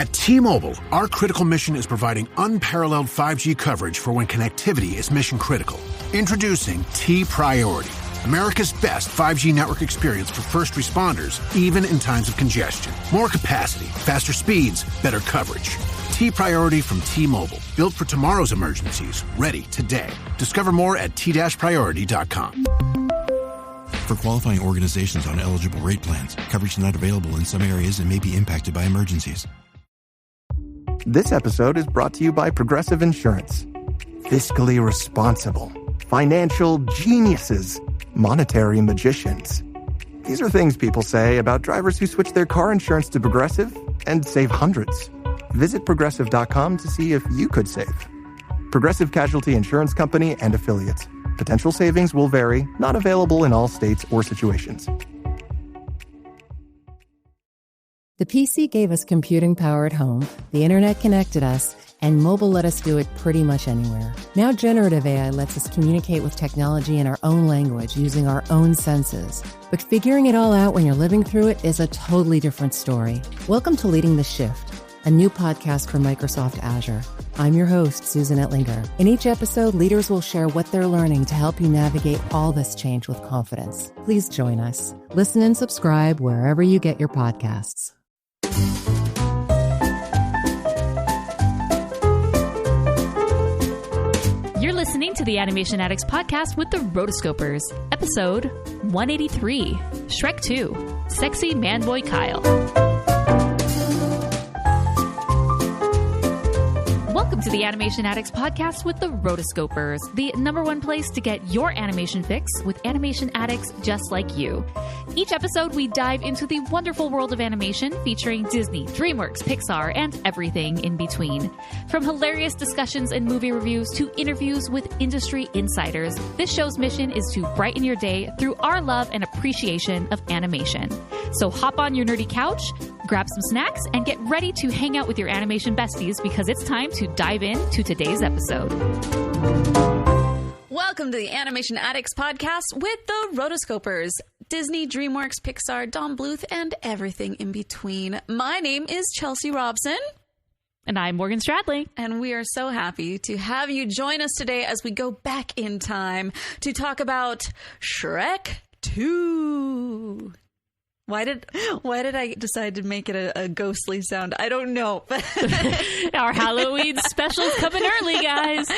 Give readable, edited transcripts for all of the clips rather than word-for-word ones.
At T-Mobile, our critical mission is providing unparalleled 5G coverage for when connectivity is mission critical. Introducing T-Priority, America's best 5G network experience for first responders, even in times of congestion. More capacity, faster speeds, better coverage. T-Priority from T-Mobile, built for tomorrow's emergencies, ready today. Discover more at t-priority.com. For qualifying organizations on eligible rate plans, coverage not available in some areas and may be impacted by emergencies. This episode is brought to you by Progressive Insurance. Fiscally responsible, financial geniuses, monetary magicians. These are things people say about drivers who switch their car insurance to Progressive and save hundreds. Visit Progressive.com to see if you could save. Progressive Casualty Insurance Company and Affiliates. Potential savings will vary, not available in all states or situations. The PC gave us computing power at home, the internet connected us, and mobile let us do it pretty much anywhere. Now generative AI lets us communicate with technology in our own language using our own senses. But figuring it all out when you're living through it is a totally different story. Welcome to Leading the Shift, a new podcast from Microsoft Azure. I'm your host, Susan Ettlinger. In each episode, leaders will share what they're learning to help you navigate all this change with confidence. Please join us. Listen and subscribe wherever you get your podcasts. You're listening to the Animation Addicts podcast with the Rotoscopers, episode 183, Shrek 2, Sexy Manboy Kyle. Welcome to the Animation Addicts podcast with the Rotoscopers, the number one place to get your animation fix with animation addicts just like you. Each episode, we dive into the wonderful world of animation featuring Disney, DreamWorks, Pixar, and everything in between. From hilarious discussions and movie reviews to interviews with industry insiders, this show's mission is to brighten your day through our love and appreciation of animation. So hop on your nerdy couch, grab some snacks, and get ready to hang out with your animation besties because it's time to dive into today's episode. Welcome to the Animation Addicts podcast with the Rotoscopers, Disney, DreamWorks, Pixar, Don Bluth, and everything in between. My name is Chelsea Robson. And I'm Morgan Stradley. And we are so happy to have you join us today as we go back in time to talk about Shrek 2. Why did I decide to make it a ghostly sound? I don't know. Our Halloween special's coming early, guys.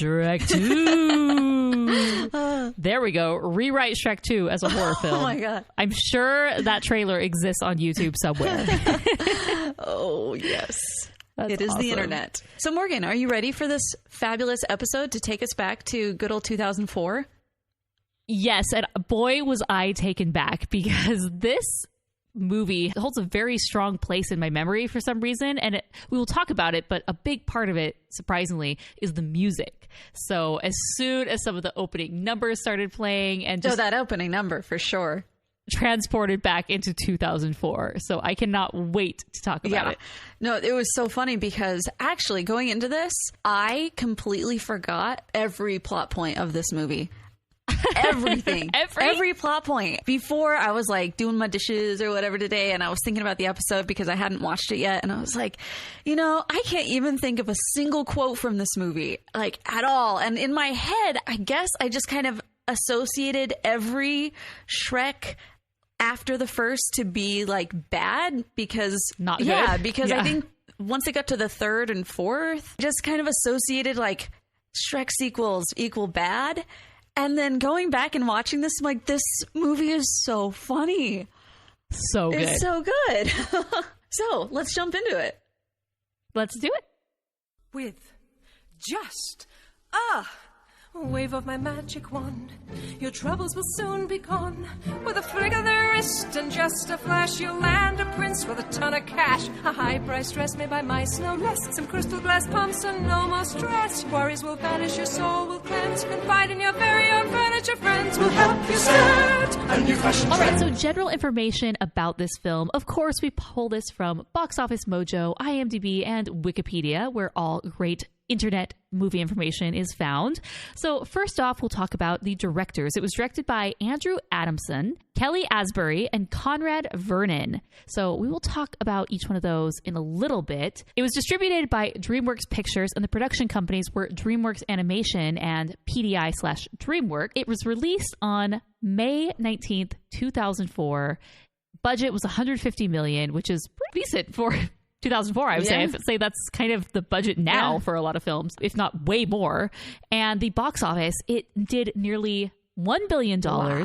Shrek 2. There we go. Rewrite Shrek 2 as a horror film. Oh my God. I'm sure that trailer exists on YouTube somewhere. Oh, yes. That's it is awesome. The internet. So Morgan, are you ready for this fabulous episode to take us back to good old 2004? Yes, and boy, was I taken back because this movie holds a very strong place in my memory for some reason, and we will talk about it, but a big part of it, surprisingly, is the music. So as soon as some of the opening numbers started playing and just that opening number for sure transported back into 2004. So I cannot wait to talk about it. No, it was so funny because actually going into this, I completely forgot every plot point of this movie. Everything. Every plot point. Before, I was like doing my dishes or whatever today, and I was thinking about the episode because I hadn't watched it yet, and I was like, I can't even think of a single quote from this movie, like, at all. And in my head, I guess I just kind of associated every Shrek after the first to be like bad because not good. Yeah, because I think once it got to the third and fourth, just kind of associated like Shrek sequels equal bad. And then going back and watching this, I'm like, this movie is so funny. So good. It's so good. So let's jump into it. Let's do it. With just wave of my magic wand, your troubles will soon be gone. With a flick of the wrist and just a flash, you'll land a prince with a ton of cash. A high-priced dress made by mice, no less. Some crystal glass pumps and no more stress. Worries will vanish, your soul will cleanse. Confide in your very own furniture friends. Will help you set a new fashion All right, trend. so general information about this film. Of course, we pull this from Box Office Mojo, IMDb, and Wikipedia, where all great internet movie information is found. So first off, we'll talk about the directors. It was directed by Andrew Adamson, Kelly Asbury, and Conrad Vernon. So we will talk about each one of those in a little bit. It was distributed by DreamWorks Pictures, and the production companies were DreamWorks Animation and PDI/DreamWorks. It was released on May 19th, 2004. Budget was $150 million, which is pretty decent for 2004, I would say. I'd say that's kind of the budget now for a lot of films, if not way more. And the box office, it did nearly $1 billion. Wow.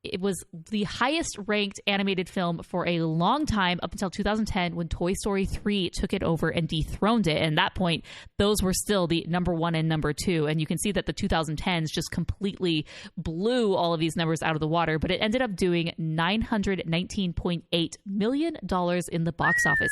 It was the highest ranked animated film for a long time, up until 2010, when Toy Story 3 took it over and dethroned it. And at that point, those were still the number 1 and number 2. And you can see that the 2010s just completely blew all of these numbers out of the water. But it ended up doing $919.8 million in the box office.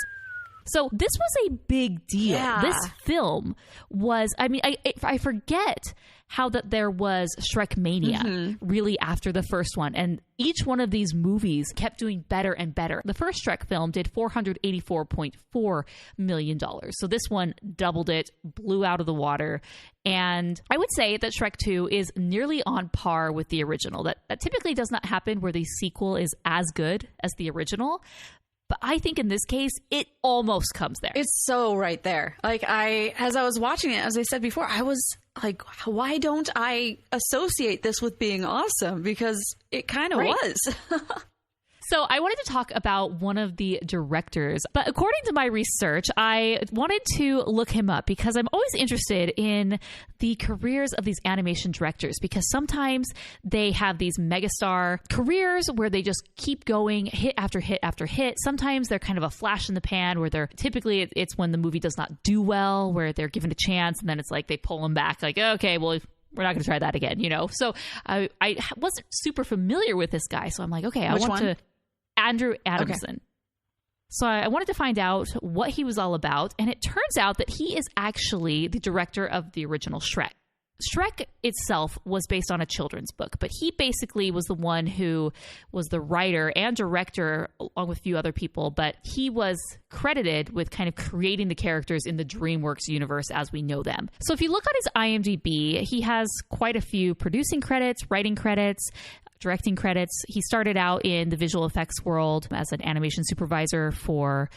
So this was a big deal. Yeah. This film was, I mean, I forget how that there was Shrek Mania really after the first one. And each one of these movies kept doing better and better. The first Shrek film did $484.4 million. So this one doubled it, blew out of the water. And I would say that Shrek 2 is nearly on par with the original. That typically does not happen where the sequel is as good as the original. But I think in this case, it almost comes there. It's so right there. Like as I was watching it, as I said before, I was like, why don't I associate this with being awesome? Because it kind of was. So I wanted to talk about one of the directors, but according to my research, I wanted to look him up because I'm always interested in the careers of these animation directors, because sometimes they have these megastar careers where they just keep going hit after hit after hit. Sometimes they're kind of a flash in the pan where they're typically it's when the movie does not do well, where they're given a chance and then it's like they pull them back like, okay, well, we're not going to try that again, you know? So I wasn't super familiar with this guy. So I'm like, okay, Which one? Andrew Adamson. Okay. So I wanted to find out what he was all about. And it turns out that he is actually the director of the original Shrek. Shrek itself was based on a children's book, but he basically was the one who was the writer and director along with a few other people, but he was credited with kind of creating the characters in the DreamWorks universe as we know them. So if you look on his IMDb, he has quite a few producing credits, writing credits, directing credits. He started out in the visual effects world as an animation supervisor for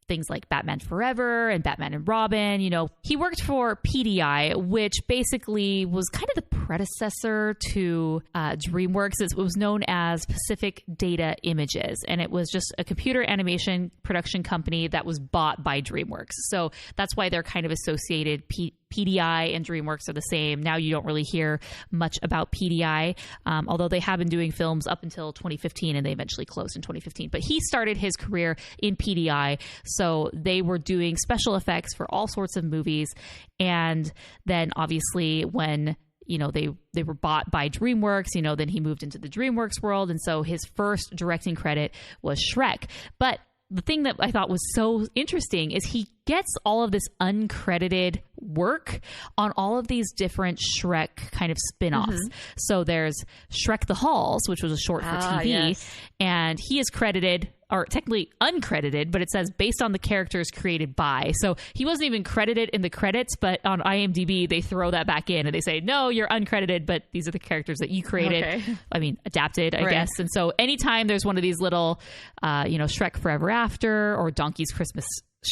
things like Batman Forever and Batman and Robin. You know, he worked for PDI, which basically was kind of the predecessor to DreamWorks. It was known as Pacific Data Images, and it was just a computer animation production company that was bought by DreamWorks. So that's why they're kind of associated. PDI and DreamWorks are the same. Now you don't really hear much about PDI, although they have been doing films up until 2015, and they eventually closed in 2015. But he started his career in PDI, so they were doing special effects for all sorts of movies. And then obviously when they were bought by DreamWorks, then he moved into the DreamWorks world. And so his first directing credit was Shrek. But the thing that I thought was so interesting is he gets all of this uncredited work on all of these different Shrek kind of spin-offs. So there's Shrek the Halls, which was a short for TV, and he is credited, or technically uncredited, but it says based on the characters created by. So he wasn't even credited in the credits, but on IMDb, they throw that back in and they say, no, you're uncredited, but these are the characters that you created. Okay. I mean, adapted, I guess. And so anytime there's one of these little, Shrek Forever After or Donkey's Christmas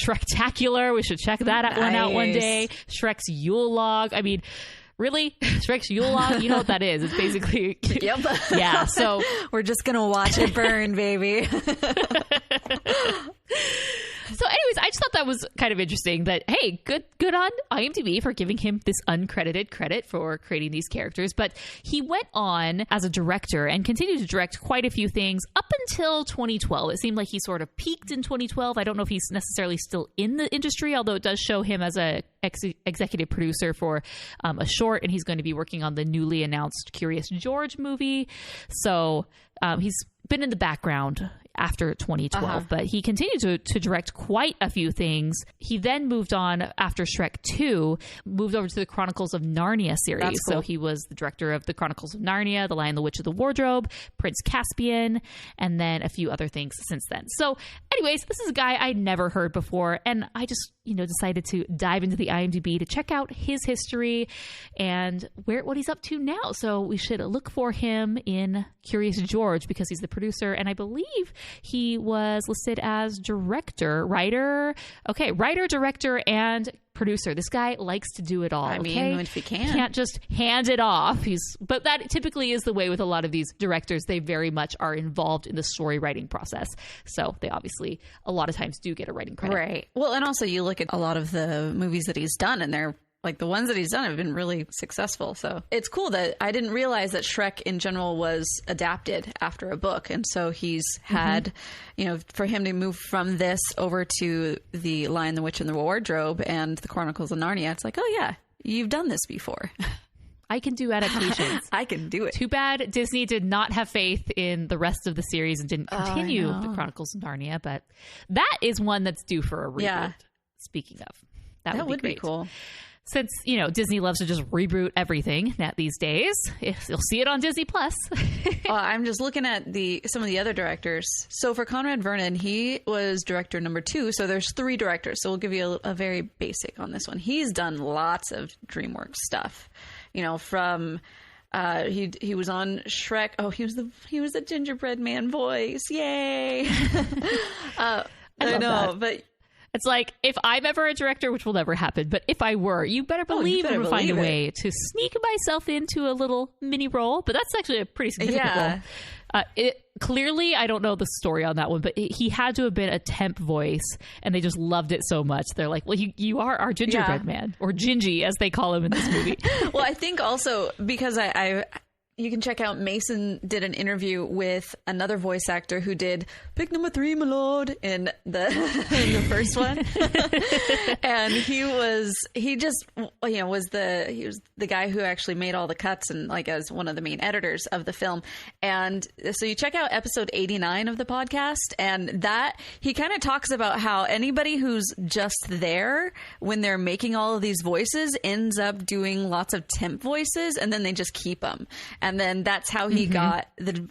Shrektacular, we should check that one out one day. Shrek's Yule Log. I mean, really? Shrek's Yule Log? You know what that is. It's basically... Yep. Yeah, so... We're just going to watch it burn, baby. So anyways, I just thought that was kind of interesting that, hey, good on IMDb for giving him this uncredited credit for creating these characters. But he went on as a director and continued to direct quite a few things up until 2012. It seemed like he sort of peaked in 2012. I don't know if he's necessarily still in the industry, although it does show him as a executive producer for a short, and he's going to be working on the newly announced Curious George movie. So he's been in the background after 2012, but he continued to direct quite a few things. He then moved on after Shrek 2, moved over to the Chronicles of Narnia series. That's cool. So he was the director of the Chronicles of Narnia, The Lion, the Witch, of the Wardrobe, Prince Caspian, and then a few other things since then. So anyways, this is a guy I'd never heard before, and I just, decided to dive into the IMDb to check out his history and what he's up to now. So we should look for him in Curious George because he's the producer, and I believe he was listed as writer, director, and producer. This guy likes to do it all. I mean, if he can. Can't just hand it off. But that typically is the way with a lot of these directors. They very much are involved in the story writing process. So they obviously a lot of times do get a writing credit. Right. Well, and also you look at a lot of the movies that he's done, and they're like the ones that he's done have been really successful. So it's cool that I didn't realize that Shrek in general was adapted after a book. And so he's had, for him to move from this over to The Lion, the Witch, and the Wardrobe and the Chronicles of Narnia, it's like, oh yeah, you've done this before. I can do adaptations. I can do it. Too bad Disney did not have faith in the rest of the series and didn't continue the Chronicles of Narnia. But that is one that's due for a reboot. Yeah. Speaking of, that would be great. Cool. Since, Disney loves to just reboot everything these days. You'll see it on Disney+. I'm just looking at some of the other directors. So for Conrad Vernon, he was director number 2. So there's 3 directors. So we'll give you a very basic on this one. He's done lots of DreamWorks stuff. From... he was on Shrek. Oh, he was the gingerbread man voice. Yay! I know, that. But... It's like, if I'm ever a director, which will never happen, but if I were, you better believe I would find a way to sneak myself into a little mini role. But that's actually a pretty significant role. Clearly, I don't know the story on that one, but he had to have been a temp voice, and they just loved it so much. They're like, well, you are our gingerbread man, or Gingy, as they call him in this movie. Well, I think also because you can check out, Mason did an interview with another voice actor who did pick number 3, my lord, in the first one. And he was the guy who actually made all the cuts and as one of the main editors of the film. And so you check out episode 89 of the podcast, and that he kind of talks about how anybody who's just there when they're making all of these voices ends up doing lots of temp voices, and then they just keep them. And then that's how he got the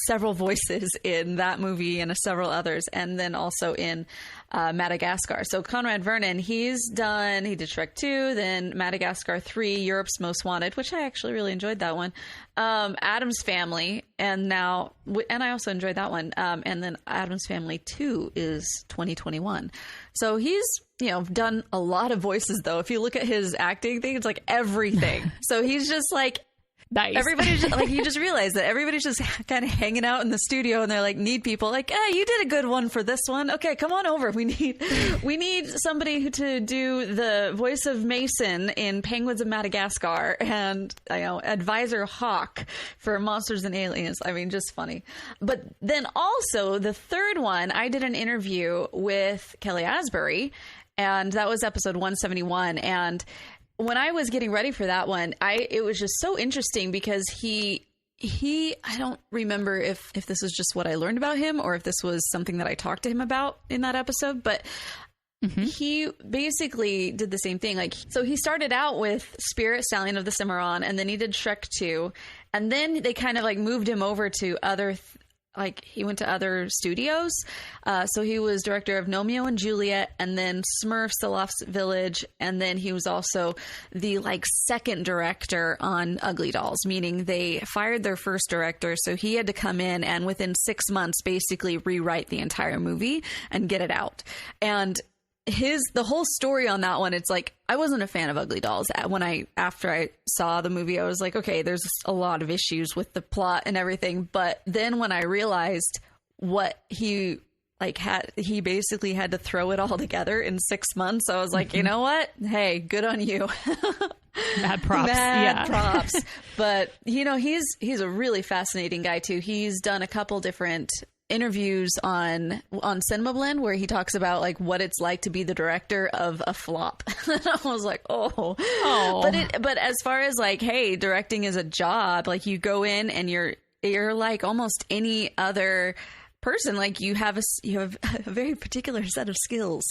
several voices in that movie and several others, and then also in Madagascar. So Conrad Vernon, he did Shrek 2, then Madagascar 3, Europe's Most Wanted, which I actually really enjoyed that one. Addams Family, and I also enjoyed that one. And then Addams Family 2 is 2021. So he's done a lot of voices though. If you look at his acting thing, it's like everything. So he's just like. Nice. Everybody's just, you just realize that everybody's just kind of hanging out in the studio, and they're like, need people like, you did a good one for this one. Okay, come on over. We need somebody to do the voice of Mason in Penguins of Madagascar, and Advisor Hawk for Monsters and Aliens. I mean, just funny. But then also the third one, I did an interview with Kelly Asbury, and that was episode 171, and when I was getting ready for that one, it was just so interesting because he I don't remember if this was just what I learned about him or if this was something that I talked to him about in that episode, but he basically did the same thing. So he started out with Spirit, Stallion of the Cimarron, and then he did Shrek 2, and then they kind of moved him over to other he went to other studios. So he was director of Romeo and Juliet, and then Smurfs, The Lost Village. And then he was also the second director on Ugly Dolls, meaning they fired their first director. So he had to come in and within 6 months basically rewrite the entire movie and get it out. And the whole story on that one, it's I wasn't a fan of Ugly Dolls. After I saw the movie, I was like, okay, there's a lot of issues with the plot and everything. But then when I realized what he he basically had to throw it all together in 6 months, I was like, you know what? Hey, good on you. Mad props. Mad props. But he's a really fascinating guy too. He's done a couple different interviews on Cinema Blend where he talks about what it's like to be the director of a flop. I was like, oh. But as far as hey, directing is a job. You go in and you're like almost any other person, like you have a very particular set of skills.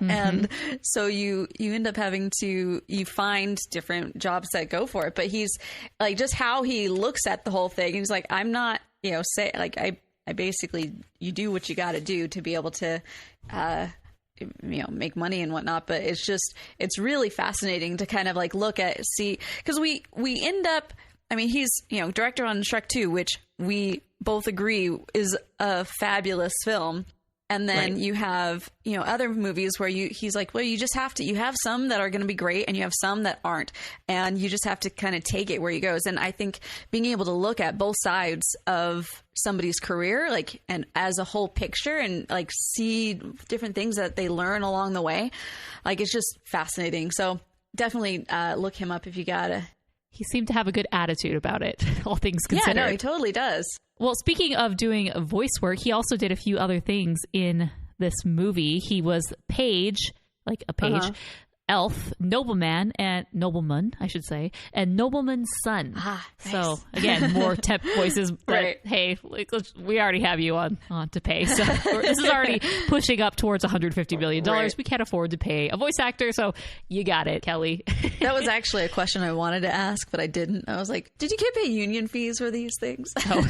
And so you end up having to, you find different jobs that go for it. But he's like, just how he looks at the whole thing. He's like, I'm not, say like, I basically, you do what you got to do to be able to, make money and whatnot. But it's really fascinating to kind of like see, because we end up, I mean, he's, director on Shrek 2, which we both agree is a fabulous film. And then you have, other movies where he's like, well, you have some that are going to be great and you have some that aren't. And you just have to kind of take it where he goes. And I think being able to look at both sides of somebody's career, like, and as a whole picture, and like see different things that they learn along the way, like, it's just fascinating. So definitely look him up if you gotta. He seemed to have a good attitude about it, all things considered. Yeah, no, he totally does. Well, speaking of doing voice work, he also did a few other things in this movie. He was Paige, like a page, Elf, Nobleman, and Nobleman's son. Nice. So again, more temp voices. But Right. Hey, we already have you on to pay. So this is already pushing up towards $150 million. Right. We can't afford to pay a voice actor, so you got it, Kelly. That was actually a question I wanted to ask, but I didn't. I was like, did you get paid union fees for these things? Oh.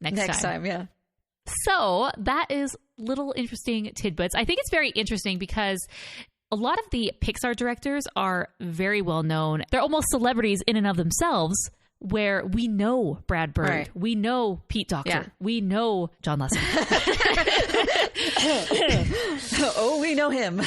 Next time, yeah. So that is little interesting tidbits. I think it's very interesting because a lot of the Pixar directors are very well known. They're almost celebrities in and of themselves, where we know Brad Bird, Right. we know Pete Docter, Yeah. we know John Lasseter. Oh, we know him.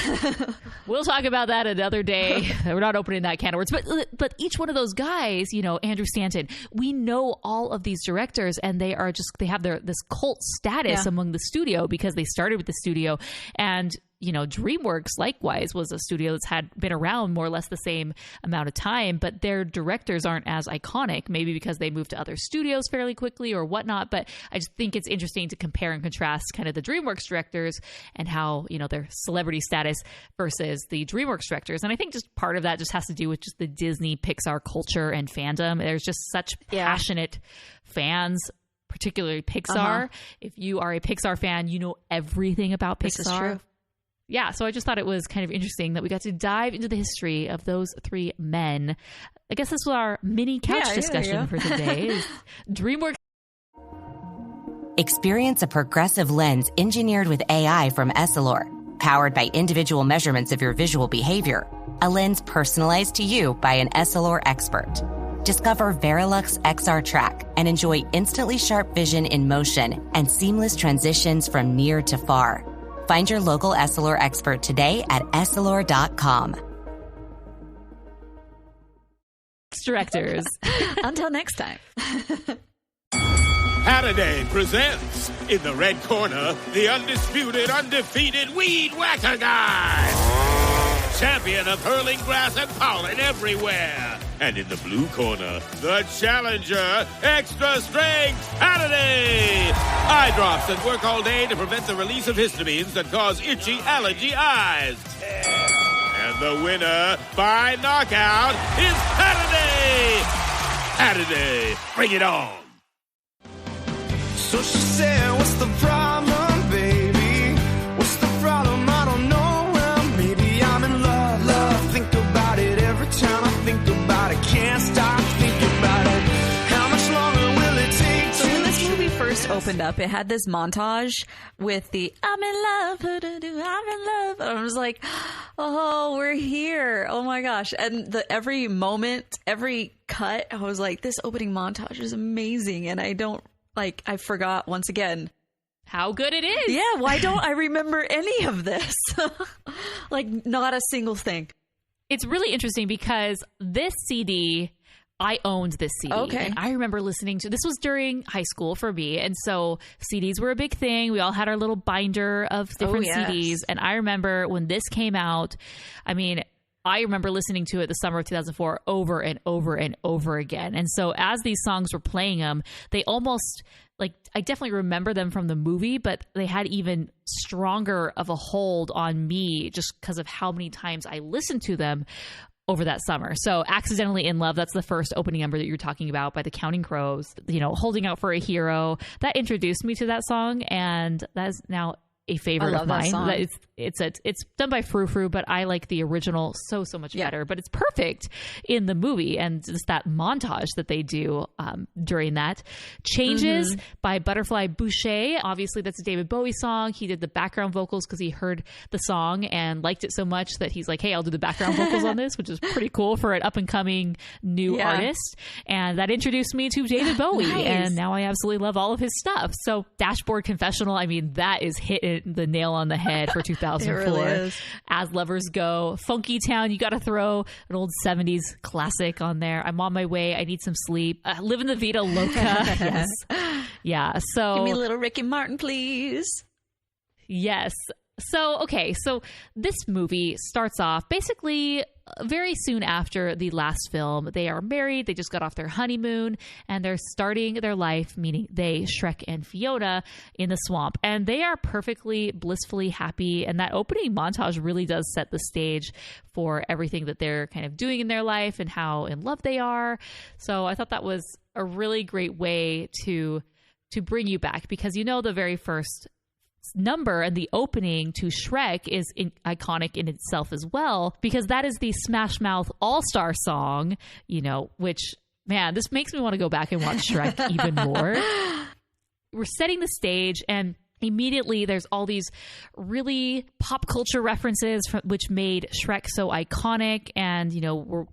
We'll talk about that another day. We're not opening that can of words. But each one of those guys, Andrew Stanton, we know all of these directors, and they have this cult status among the studio because they started with the studio. And DreamWorks likewise was a studio that's had been around more or less the same amount of time, but their directors aren't as iconic, maybe because they moved to other studios fairly quickly or whatnot. But I just think it's interesting to compare and contrast kind of the DreamWorks directors and how, their celebrity status versus the DreamWorks directors. And I think just part of that just has to do with just the Disney Pixar culture and fandom. There's just such passionate fans, particularly Pixar. If you are a Pixar fan, you know everything about Pixar. This is true. Yeah, so I just thought it was kind of interesting that we got to dive into the history of those three men. I guess this was our mini couch discussion for today. DreamWorks. Experience a progressive lens engineered with AI from Essilor, powered by individual measurements of your visual behavior. A lens personalized to you by an Essilor expert. Discover Verilux XR Track and enjoy instantly sharp vision in motion and seamless transitions from near to far. Find your local Essilor expert today at Essilor.com. Directors. Until next time. Halliday presents, in the red corner, the undisputed, undefeated Weed Whacker Guy. Champion of hurling grass and pollen everywhere. And in the blue corner, the challenger, extra strength Halliday. Eye drops that work all day to prevent the release of histamines that cause itchy allergy eyes. And the winner by knockout is Halliday. Halliday, bring it on. So she said, what's the problem, baby? What's the problem? I don't know. Well, maybe I'm in love. Think about it every time I think about it. Can't stop thinking about it. How much longer will it take? So when this movie first opened up, it had this montage with the I'm in love, I'm in love. And I was like, oh, we're here. Oh my gosh. And every moment, every cut, I was like, this opening montage is amazing. And I forgot once again how good it is. Yeah, why don't I remember any of this? Like, not a single thing. It's really interesting because this CD, I owned this CD. Okay. And I remember listening to, this was during high school for me. And so CDs were a big thing. We all had our little binder of different CDs. And I remember when this came out, I remember listening to it the summer of 2004 over and over and over again. And so as these songs were playing them, they almost, I definitely remember them from the movie, but they had even stronger of a hold on me just because of how many times I listened to them over that summer. So Accidentally in Love, that's the first opening number that you're talking about by the Counting Crows. Holding Out for a Hero, that introduced me to that song, and that is now a favorite of mine. It's done by Frou Frou, but I like the original so much better. But it's perfect in the movie, and just that montage that they do during that. Changes by Butterfly Boucher. Obviously, that's a David Bowie song. He did the background vocals because he heard the song and liked it so much that he's like, hey, I'll do the background vocals on this, which is pretty cool for an up-and-coming new artist. And that introduced me to David Bowie, and now I absolutely love all of his stuff. So Dashboard Confessional, I mean, that is hitting the nail on the head for 2004. It really is. As Lovers Go. Funky Town, you got to throw an old 70s classic on there. I'm on My Way. I Need Some Sleep. Living the Vida Loca. Yes. Yeah. So give me a little Ricky Martin, please. Yes. So this movie starts off basically very soon after the last film. They are married. They just got off their honeymoon, and they're starting their life, meaning they, Shrek and Fiona, in the swamp. And they are perfectly, blissfully happy. And that opening montage really does set the stage for everything that they're kind of doing in their life and how in love they are. So I thought that was a really great way to bring you back, because the very first number and the opening to Shrek is iconic in itself as well, because that is the Smash Mouth All-Star song, which, man, this makes me want to go back and watch Shrek even more. We're setting the stage, and immediately there's all these really pop culture references which made Shrek so iconic. And,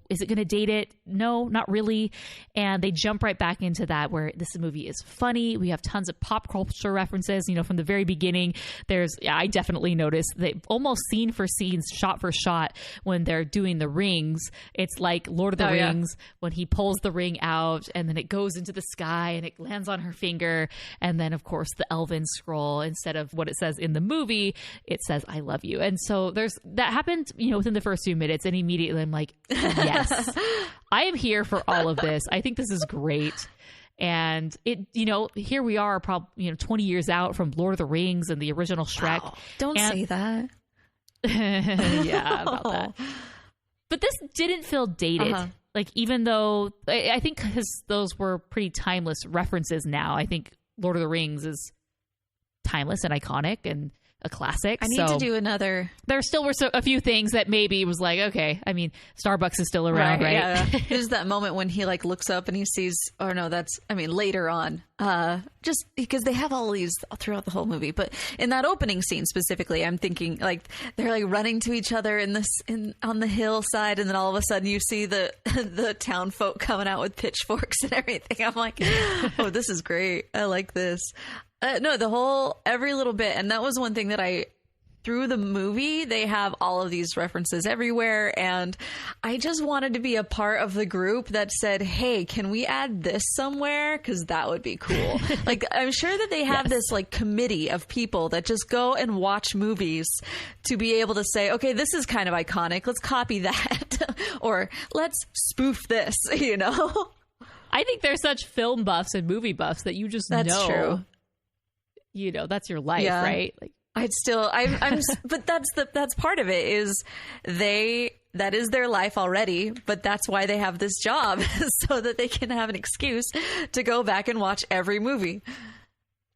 is it going to date it? No, not really. And they jump right back into that, where this movie is funny. We have tons of pop culture references, from the very beginning. I definitely noticed that almost scene for scene, shot for shot, when they're doing the rings, it's like Lord of the Rings, when he pulls the ring out and then it goes into the sky and it lands on her finger. And then, of course, the elven scroll, instead of what it says in the movie, it says I love you. And so that happened within the first few minutes, and immediately I'm like, yes, I am here for all of this. I think this is great. And it, here we are, probably 20 years out from Lord of the Rings and the original Shrek. Wow. Don't say that. Yeah, about that. But this didn't feel dated. Like, even though I think because those were pretty timeless references now, I think Lord of the Rings is timeless and iconic and a classic. I need to do another. There still were a few things that maybe was like, okay, I mean, Starbucks is still around, right? Yeah. There's that moment when he looks up and he sees, later on, just because they have all these throughout the whole movie, but in that opening scene specifically, I'm thinking they're running to each other on the hillside, and then all of a sudden you see the town folk coming out with pitchforks and everything. I'm like, oh, this is great. I like this. No, every little bit. And that was one thing that through the movie, they have all of these references everywhere. And I just wanted to be a part of the group that said, hey, can we add this somewhere? Because that would be cool. I'm sure that they have this committee of people that just go and watch movies to be able to say, okay, this is kind of iconic. Let's copy that. Or let's spoof this, I think they're such film buffs and movie buffs that you just know. That's true. That's your life, right? But that's part of it is that is their life already, but that's why they have this job, so that they can have an excuse to go back and watch every movie.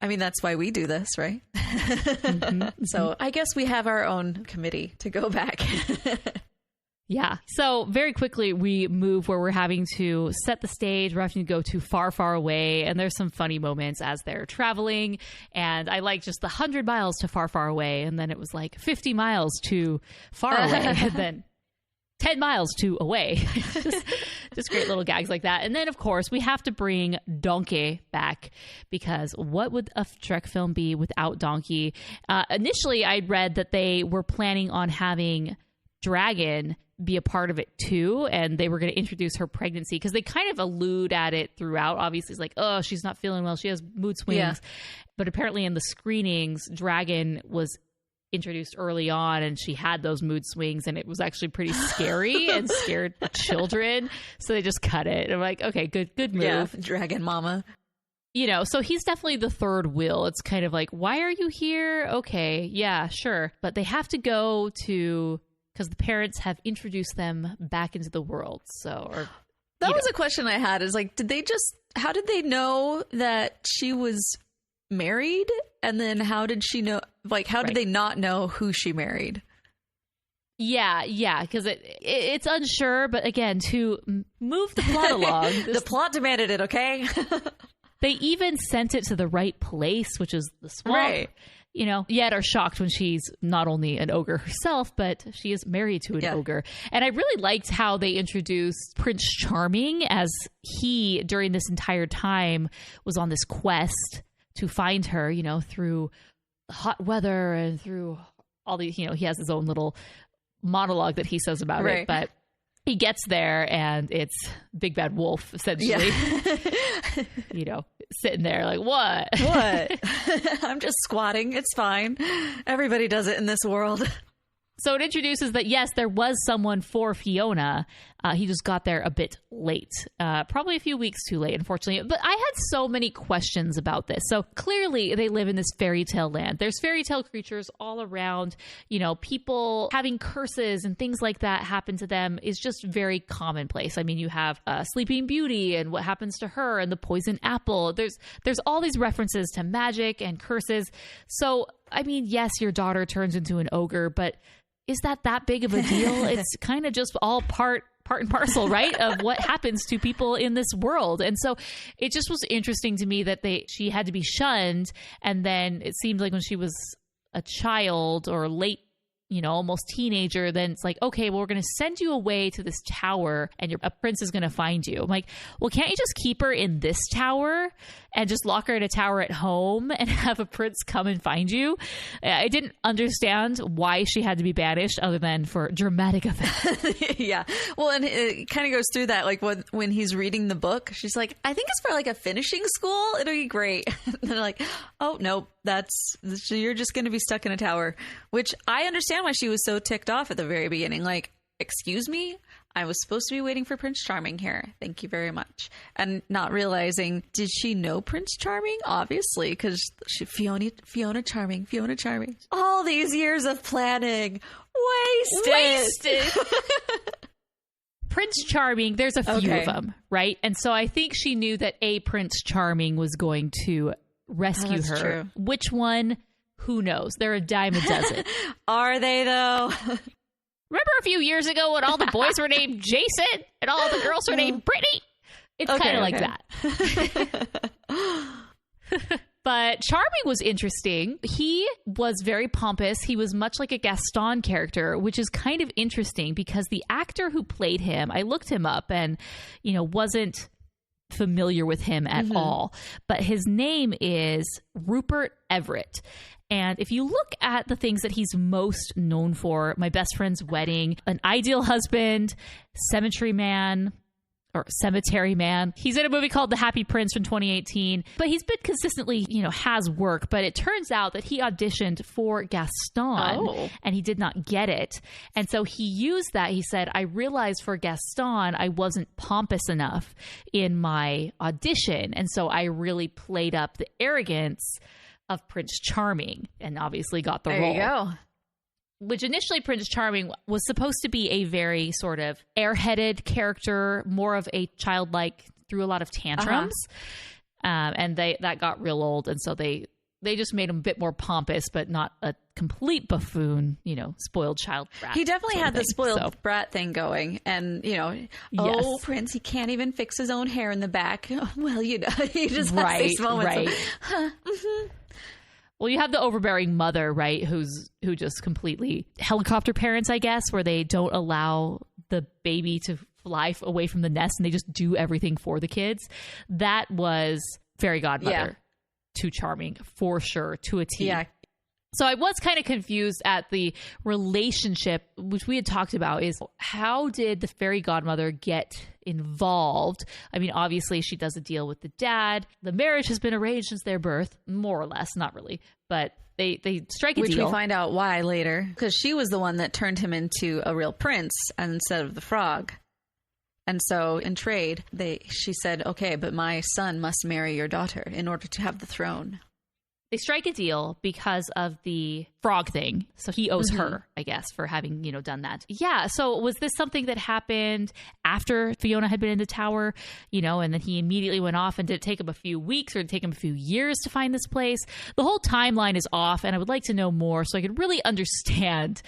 I mean, that's why we do this, right? So I guess we have our own committee to go back. Yeah. So very quickly, we move where we're having to set the stage. We're having to go to Far, Far Away. And there's some funny moments as they're traveling. And I like just the 100 miles to Far, Far Away. And then it was 50 miles to Far Away. And then 10 miles to away. just great little gags like that. And then, of course, we have to bring Donkey back, because what would a Shrek film be without Donkey? Initially, I read that they were planning on having Dragon be a part of it too, and they were going to introduce her pregnancy, because they kind of allude at it throughout. Obviously, it's like, oh, she's not feeling well, she has mood swings. But apparently in the screenings, Dragon was introduced early on, and she had those mood swings, and it was actually pretty scary and scared children, so they just cut it. And I'm like, okay, good move. Dragon mama. So he's definitely the third wheel. It's kind of like, why are you here? Okay, yeah, sure. But they have to go to because the parents have introduced them back into the world. So, that was a question I had, is like, how did they know that she was married? And then how did she know, like, how did they not know who she married? Yeah, because it's unsure, but again, to move the plot along... the plot demanded it, okay? They even sent it to the right place, which is the swamp. Right. Yet are shocked when she's not only an ogre herself, but she is married to an ogre. And I really liked how they introduced Prince Charming, as he, during this entire time, was on this quest to find her, through the hot weather and through all these, he has his own little monologue that he says about it. But he gets there and it's Big Bad Wolf, essentially. Sitting there like, what? I'm just squatting. It's fine. Everybody does it in this world. So it introduces that, yes, there was someone for Fiona. He just got there a bit late, probably a few weeks too late, unfortunately. But I had so many questions about this. So clearly they live in this fairy tale land. There's fairy tale creatures all around. People having curses and things like that happen to them is just very commonplace. I mean, you have Sleeping Beauty and what happens to her and the poison apple. There's all these references to magic and curses. So, I mean, yes, your daughter turns into an ogre, but is that big of a deal? It's kind of just all part and parcel, right, of what happens to people in this world. And so it just was interesting to me that she had to be shunned. And then it seemed like when she was a child or late, almost teenager, then it's like, okay, well, we're going to send you away to this tower and a prince is going to find you. I'm like, well, can't you just keep her in this tower and just lock her in a tower at home and have a prince come and find you? I didn't understand why she had to be banished other than for dramatic effect. Yeah. Well, and it kind of goes through that, like when he's reading the book, she's like, I think it's for like a finishing school. It'll be great. And they're like, oh, no, you're just going to be stuck in a tower, which I understand why she was so ticked off at the very beginning. Like, excuse me, I was supposed to be waiting for Prince Charming here. Thank you very much. And not realizing, did she know Prince Charming? Obviously, because Fiona Charming. All these years of planning, wasted. Prince Charming, there's a few of them, right? And so I think she knew that Prince Charming was going to rescue her. True. Which one? Who knows? They're a dime a dozen. Are they, though? Remember a few years ago when all the boys were named Jason and all the girls were named Brittany? It's kind of like that. But Charming was interesting. He was very pompous. He was much like a Gaston character, which is kind of interesting because the actor who played him, I looked him up and, wasn't familiar with him at all. But his name is Rupert Everett. And if you look at the things that he's most known for, My Best Friend's Wedding, An Ideal Husband, Cemetery Man, he's in a movie called The Happy Prince from 2018, but he's been consistently, has work. But it turns out that he auditioned for Gaston and he did not get it. And so he used that. He said, I realized for Gaston, I wasn't pompous enough in my audition. And so I really played up the arrogance of Prince Charming and obviously got the role. There you go. Which initially Prince Charming was supposed to be a very sort of airheaded character, more of a childlike, threw a lot of tantrums. And that got real old. And so they just made him a bit more pompous, but not a complete buffoon, spoiled child brat. He definitely had the spoiled brat thing going. And, Prince, he can't even fix his own hair in the back. Well, he just has these moments of, Well, you have the overbearing mother, right, who just completely helicopter parents, I guess, where they don't allow the baby to fly away from the nest and they just do everything for the kids. That was fairy godmother to Charming, for sure, to a T. Yeah. So I was kind of confused at the relationship, which we had talked about, is how did the fairy godmother get involved? I mean, obviously she does a deal with the dad. The marriage has been arranged since their birth, more or less, not really, but they strike a deal. Which we find out why later, because she was the one that turned him into a real prince instead of the frog. And so in trade, she said, okay, but my son must marry your daughter in order to have the throne. they strike a deal because of the frog thing. So he owes her, I guess, for having, done that. Yeah. So was this something that happened after Fiona had been in the tower, and then he immediately went off, and did it take him a few weeks or did it take him a few years to find this place? The whole timeline is off, and I would like to know more so I could really understand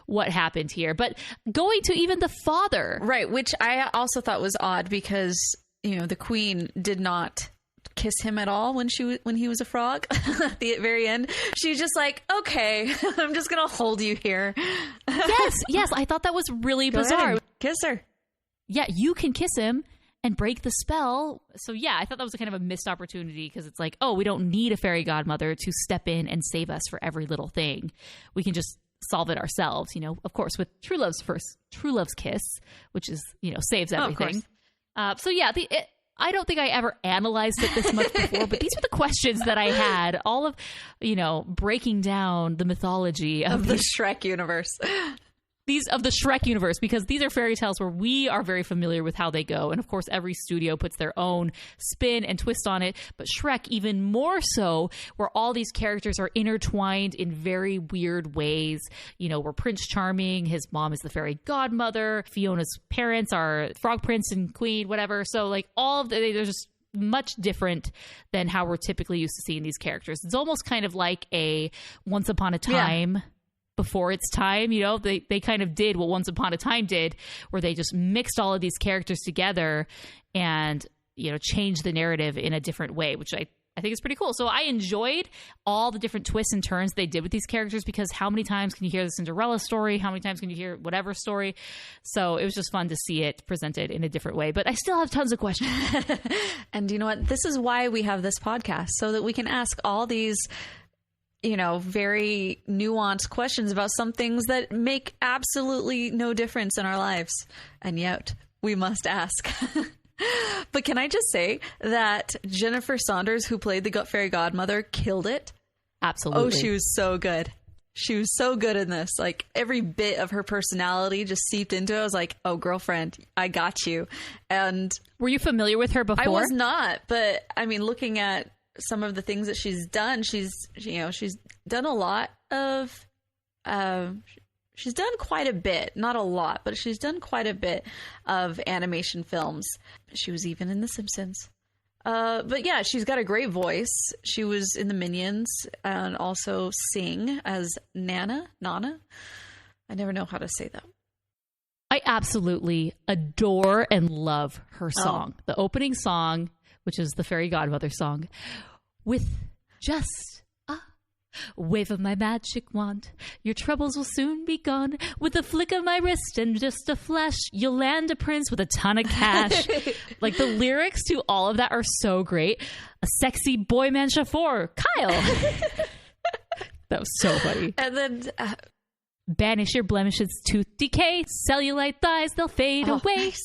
what happened here. But going to even the father. Right. Which I also thought was odd because, the queen did not kiss him at all when he was a frog at the very end. She's just like, okay, I'm just gonna hold you here. yes, I thought that was really bizarre. Kiss her. Yeah, you can kiss him and break the spell. So yeah, I thought that was a kind of a missed opportunity, because it's like, oh, we don't need a fairy godmother to step in and save us for every little thing. We can just solve it ourselves, of course, with true love's kiss, which is, saves everything. So yeah, I don't think I ever analyzed it this much before, but these were the questions that I had. All of, breaking down the mythology of the Shrek universe. Of the Shrek universe, because these are fairy tales where we are very familiar with how they go. And of course, every studio puts their own spin and twist on it. But Shrek, even more so, where all these characters are intertwined in very weird ways. Where Prince Charming, his mom is the fairy godmother. Fiona's parents are Frog Prince and Queen, whatever. So like they're just much different than how we're typically used to seeing these characters. It's almost kind of like a Once Upon a Time. Yeah. Before its time, they kind of did what Once Upon a Time did, where they just mixed all of these characters together and, changed the narrative in a different way, which I think is pretty cool. So I enjoyed all the different twists and turns they did with these characters, because how many times can you hear the Cinderella story? How many times can you hear whatever story? So it was just fun to see it presented in a different way, but I still have tons of questions. And you know what? This is why we have this podcast, so that we can ask all these very nuanced questions about some things that make absolutely no difference in our lives. And yet we must ask. But can I just say that Jennifer Saunders, who played the fairy godmother, killed it? Absolutely. Oh, she was so good. She was so good in this. Like, every bit of her personality just seeped into it. I was like, oh, girlfriend, I got you. And were you familiar with her before? I was not. But I mean, looking at some of the things that she's done, she's done a lot of, she's done quite a bit, not a lot, but she's done quite a bit of animation films. She was even in The Simpsons. But yeah, she's got a great voice. She was in the Minions and also Sing as Nana. I never know how to say that. I absolutely adore and love her song. The opening song, which is the fairy godmother song, with just a wave of my magic wand, your troubles will soon be gone. With a flick of my wrist and just a flash, you'll land a prince with a ton of cash. Like, the lyrics to all of that are so great. A sexy boy man chauffeur, Kyle. That was so funny. And then banish your blemishes, tooth decay, cellulite thighs, they'll fade away. Nice.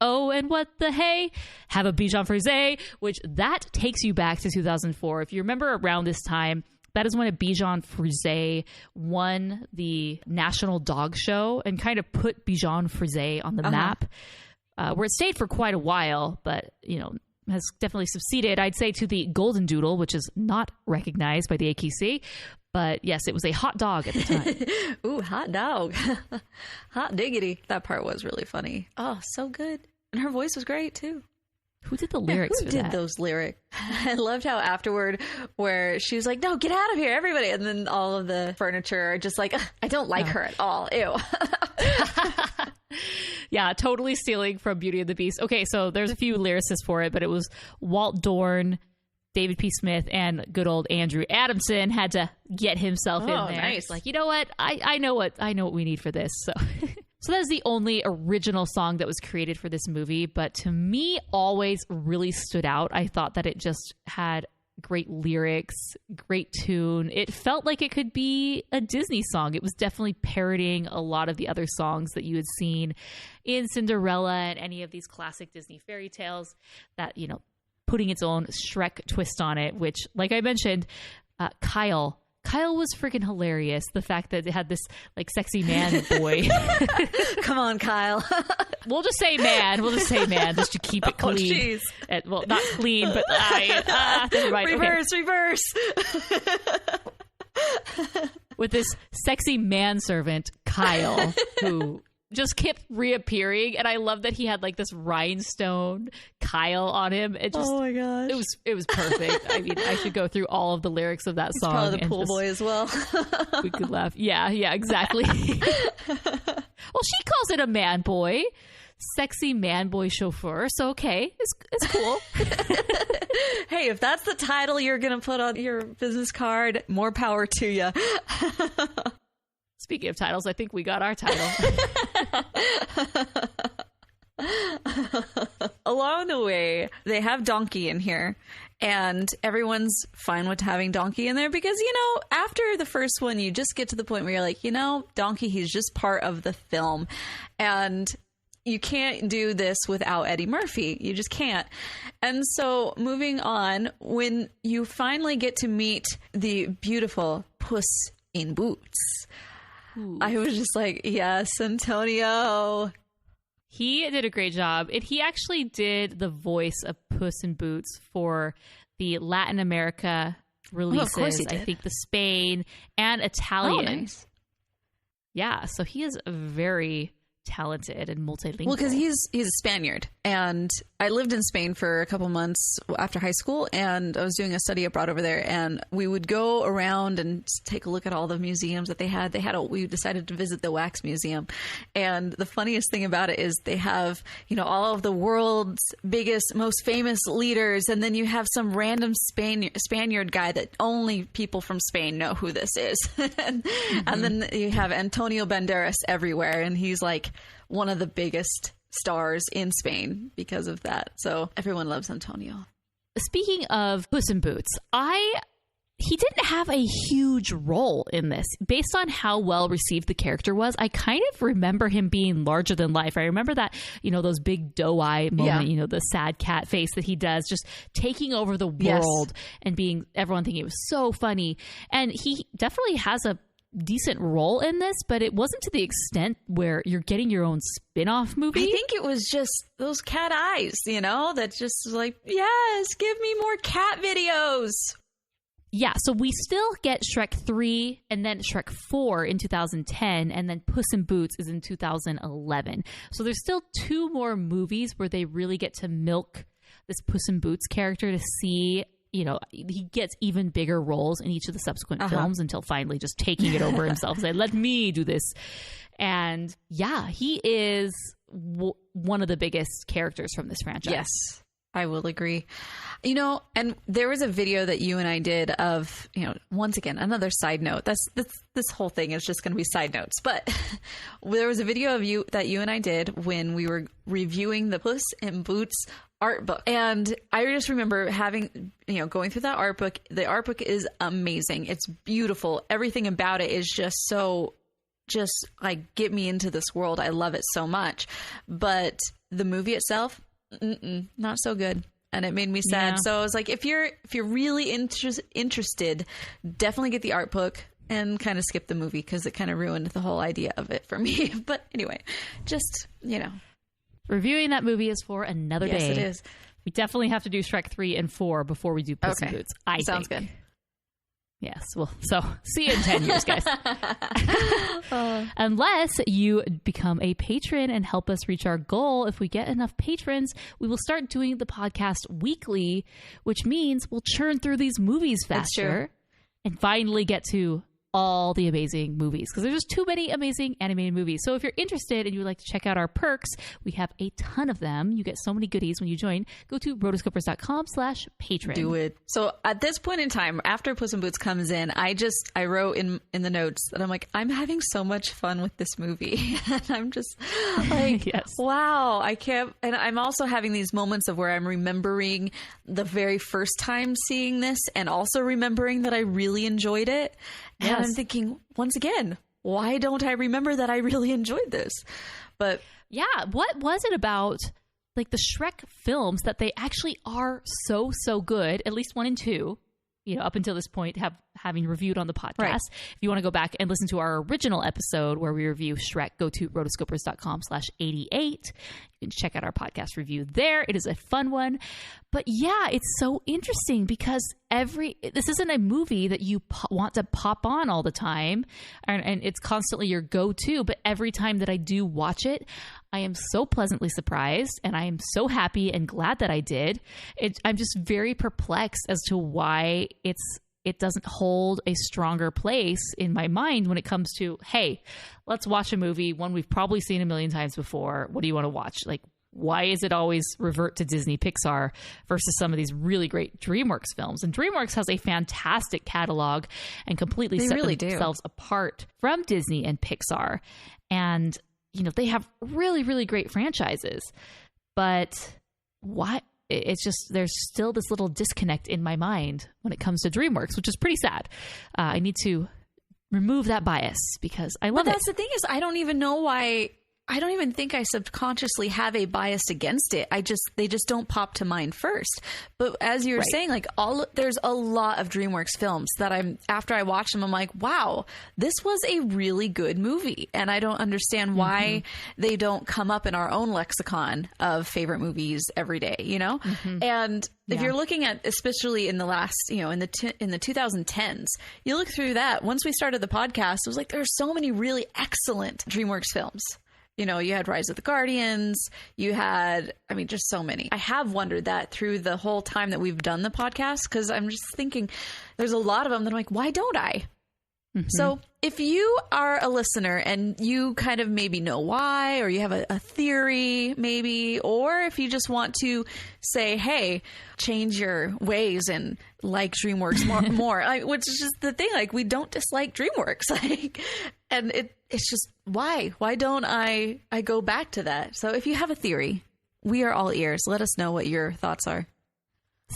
Oh, and what the hey? Have a Bichon Frise, which that takes you back to 2004. If you remember around this time, that is when a Bichon Frise won the National Dog Show and kind of put Bichon Frise on the map, where it stayed for quite a while, but, has definitely succeeded, I'd say, to the Golden Doodle, which is not recognized by the AKC. But yes, it was a hot dog at the time. Ooh, hot dog. Hot diggity. That part was really funny. Oh, so good. And her voice was great, too. Who did the lyrics for that? Who did those lyrics? I loved how afterward, where she was like, no, get out of here, everybody. And then all of the furniture are just like, I don't like her at all. Ew. Yeah, totally stealing from Beauty and the Beast. Okay, so there's a few lyricists for it, but it was Walt Dorn, David P. Smith, and good old Andrew Adamson had to get himself in there. Nice. Like, you know what? I know what we need for this. So So that is the only original song that was created for this movie, but to me always really stood out. I thought that it just had great lyrics, great tune. It felt like it could be a Disney song. It was definitely parodying a lot of the other songs that you had seen in Cinderella and any of these classic Disney fairy tales, that, you know, putting its own Shrek twist on it, which, like I mentioned, Kyle Kyle was freaking hilarious. The fact that it had this like sexy man boy. Come on, Kyle. We'll just say man. Just to keep it clean. Oh, well, not clean, but never mind. Reverse. With this sexy manservant, Kyle, who just kept reappearing, and I love that he had like this rhinestone Kyle on him. It just, oh my gosh, it was perfect. I mean, I should go through all of the lyrics of that song. Probably the pool boy as well. We could laugh. Yeah, exactly. Well, she calls it a man boy, sexy man boy chauffeur. So okay, it's cool. Hey, if that's the title you're gonna put on your business card, more power to you. Speaking of titles, I think we got our title. Along the way, they have Donkey in here, and everyone's fine with having Donkey in there because, after the first one, you just get to the point where you're like, Donkey, he's just part of the film. And you can't do this without Eddie Murphy. You just can't. And so moving on, when you finally get to meet the beautiful Puss in Boots, I was just like, yes, Antonio. He did a great job. And he actually did the voice of Puss in Boots for the Latin America releases. Of course he did. I think the Spain and Italian. Oh, nice. Yeah, so he is very talented and multilingual. Well, because he's a Spaniard, and I lived in Spain for a couple months after high school, and I was doing a study abroad over there, and we would go around and take a look at all the museums that they had. We decided to visit the Wax Museum, and the funniest thing about it is they have, all of the world's biggest, most famous leaders, and then you have some random Spaniard guy that only people from Spain know who this is. And then you have Antonio Banderas everywhere, and he's like one of the biggest stars in Spain because of that. So everyone loves Antonio. Speaking of Puss in Boots, he didn't have a huge role in this. Based on how well received the character was, I kind of remember him being larger than life. I remember that, those big doe-eye moment, the sad cat face that he does, just taking over the world and being everyone thinking it was so funny. And he definitely has a decent role in this, but it wasn't to the extent where you're getting your own spin-off movie. I think it was just those cat eyes, that just like, yes, give me more cat videos. Yeah, so we still get Shrek 3 and then Shrek 4 in 2010, and then Puss in Boots is in 2011. So there's still 2 more movies where they really get to milk this Puss in Boots character to see, he gets even bigger roles in each of the subsequent films until finally just taking it over himself and say, let me do this. And yeah, he is one of the biggest characters from this franchise. Yes, I will agree. And there was a video that you and I did of, once again, another side note. This whole thing is just going to be side notes. But there was a video of that you and I did when we were reviewing the Puss in Boots art book. And I just remember going through that art book. The art book is amazing. It's beautiful. Everything about it is just like, get me into this world. I love it so much. But the movie itself, not so good. And it made me sad. Yeah. So I was like, if you're really interested, definitely get the art book and kind of skip the movie because it kind of ruined the whole idea of it for me. But anyway, just, reviewing that movie is for another day. Yes, it is. We definitely have to do Shrek 3 and 4 before we do Puss in Boots. Sounds good. Yes. Well, so see you in 10 years, guys. Unless you become a patron and help us reach our goal. If we get enough patrons, we will start doing the podcast weekly, which means we'll churn through these movies faster and finally get to all the amazing movies because there's just too many amazing animated movies. So if you're interested and you would like to check out our perks, we have a ton of them. You get so many goodies when you join. Go to rotoscopers.com/patron. Do it. So at this point in time, after Puss in Boots comes in, I wrote in the notes that I'm like, I'm having so much fun with this movie. And I'm just like, wow, I can't. And I'm also having these moments of where I'm remembering the very first time seeing this and also remembering that I really enjoyed it. And I'm thinking, once again, why don't I remember that I really enjoyed this? But yeah, what was it about like the Shrek films that they actually are so good, at least 1 and 2, up until this point have having reviewed on the podcast. Right. If you want to go back and listen to our original episode where we review Shrek, go to rotoscopers.com/88. You can check out our podcast review there. It is a fun one. But yeah, it's so interesting because this isn't a movie that you want to pop on all the time, and it's constantly your go-to. But every time that I do watch it, I am so pleasantly surprised, and I am so happy and glad that I did. I'm just very perplexed as to why it doesn't hold a stronger place in my mind when it comes to, hey, let's watch a movie, one we've probably seen a million times before. What do you want to watch? Like, why is it always revert to Disney Pixar versus some of these really great DreamWorks films? And DreamWorks has a fantastic catalog and completely set themselves apart from Disney and Pixar. And, you know, they have really, really great franchises. But why? It's just, there's still this little disconnect in my mind when it comes to DreamWorks, which is pretty sad. I need to remove that bias because I love it. But that's the thing is, I don't even know why. I don't even think I subconsciously have a bias against it. They just don't pop to mind first. But as you were saying, like there's a lot of DreamWorks films that after I watch them, I'm like, wow, this was a really good movie. And I don't understand why they don't come up in our own lexicon of favorite movies every day, you know? And if you're looking at, especially in the last, you know, in the 2010s, you look through that. Once we started the podcast, it was like there are so many really excellent DreamWorks films. You know, you had Rise of the Guardians, you had, I mean, just so many. I have wondered that through the whole time that we've done the podcast, because I'm just thinking there's a lot of them that I'm like, why don't I? So if you are a listener and you kind of maybe know why, or you have a theory maybe, or if you just want to say, hey, change your ways and like DreamWorks more, which is just the thing, like we don't dislike DreamWorks, like, and it's just why don't I go back to that? So if you have a theory, we are all ears. Let us know what your thoughts are.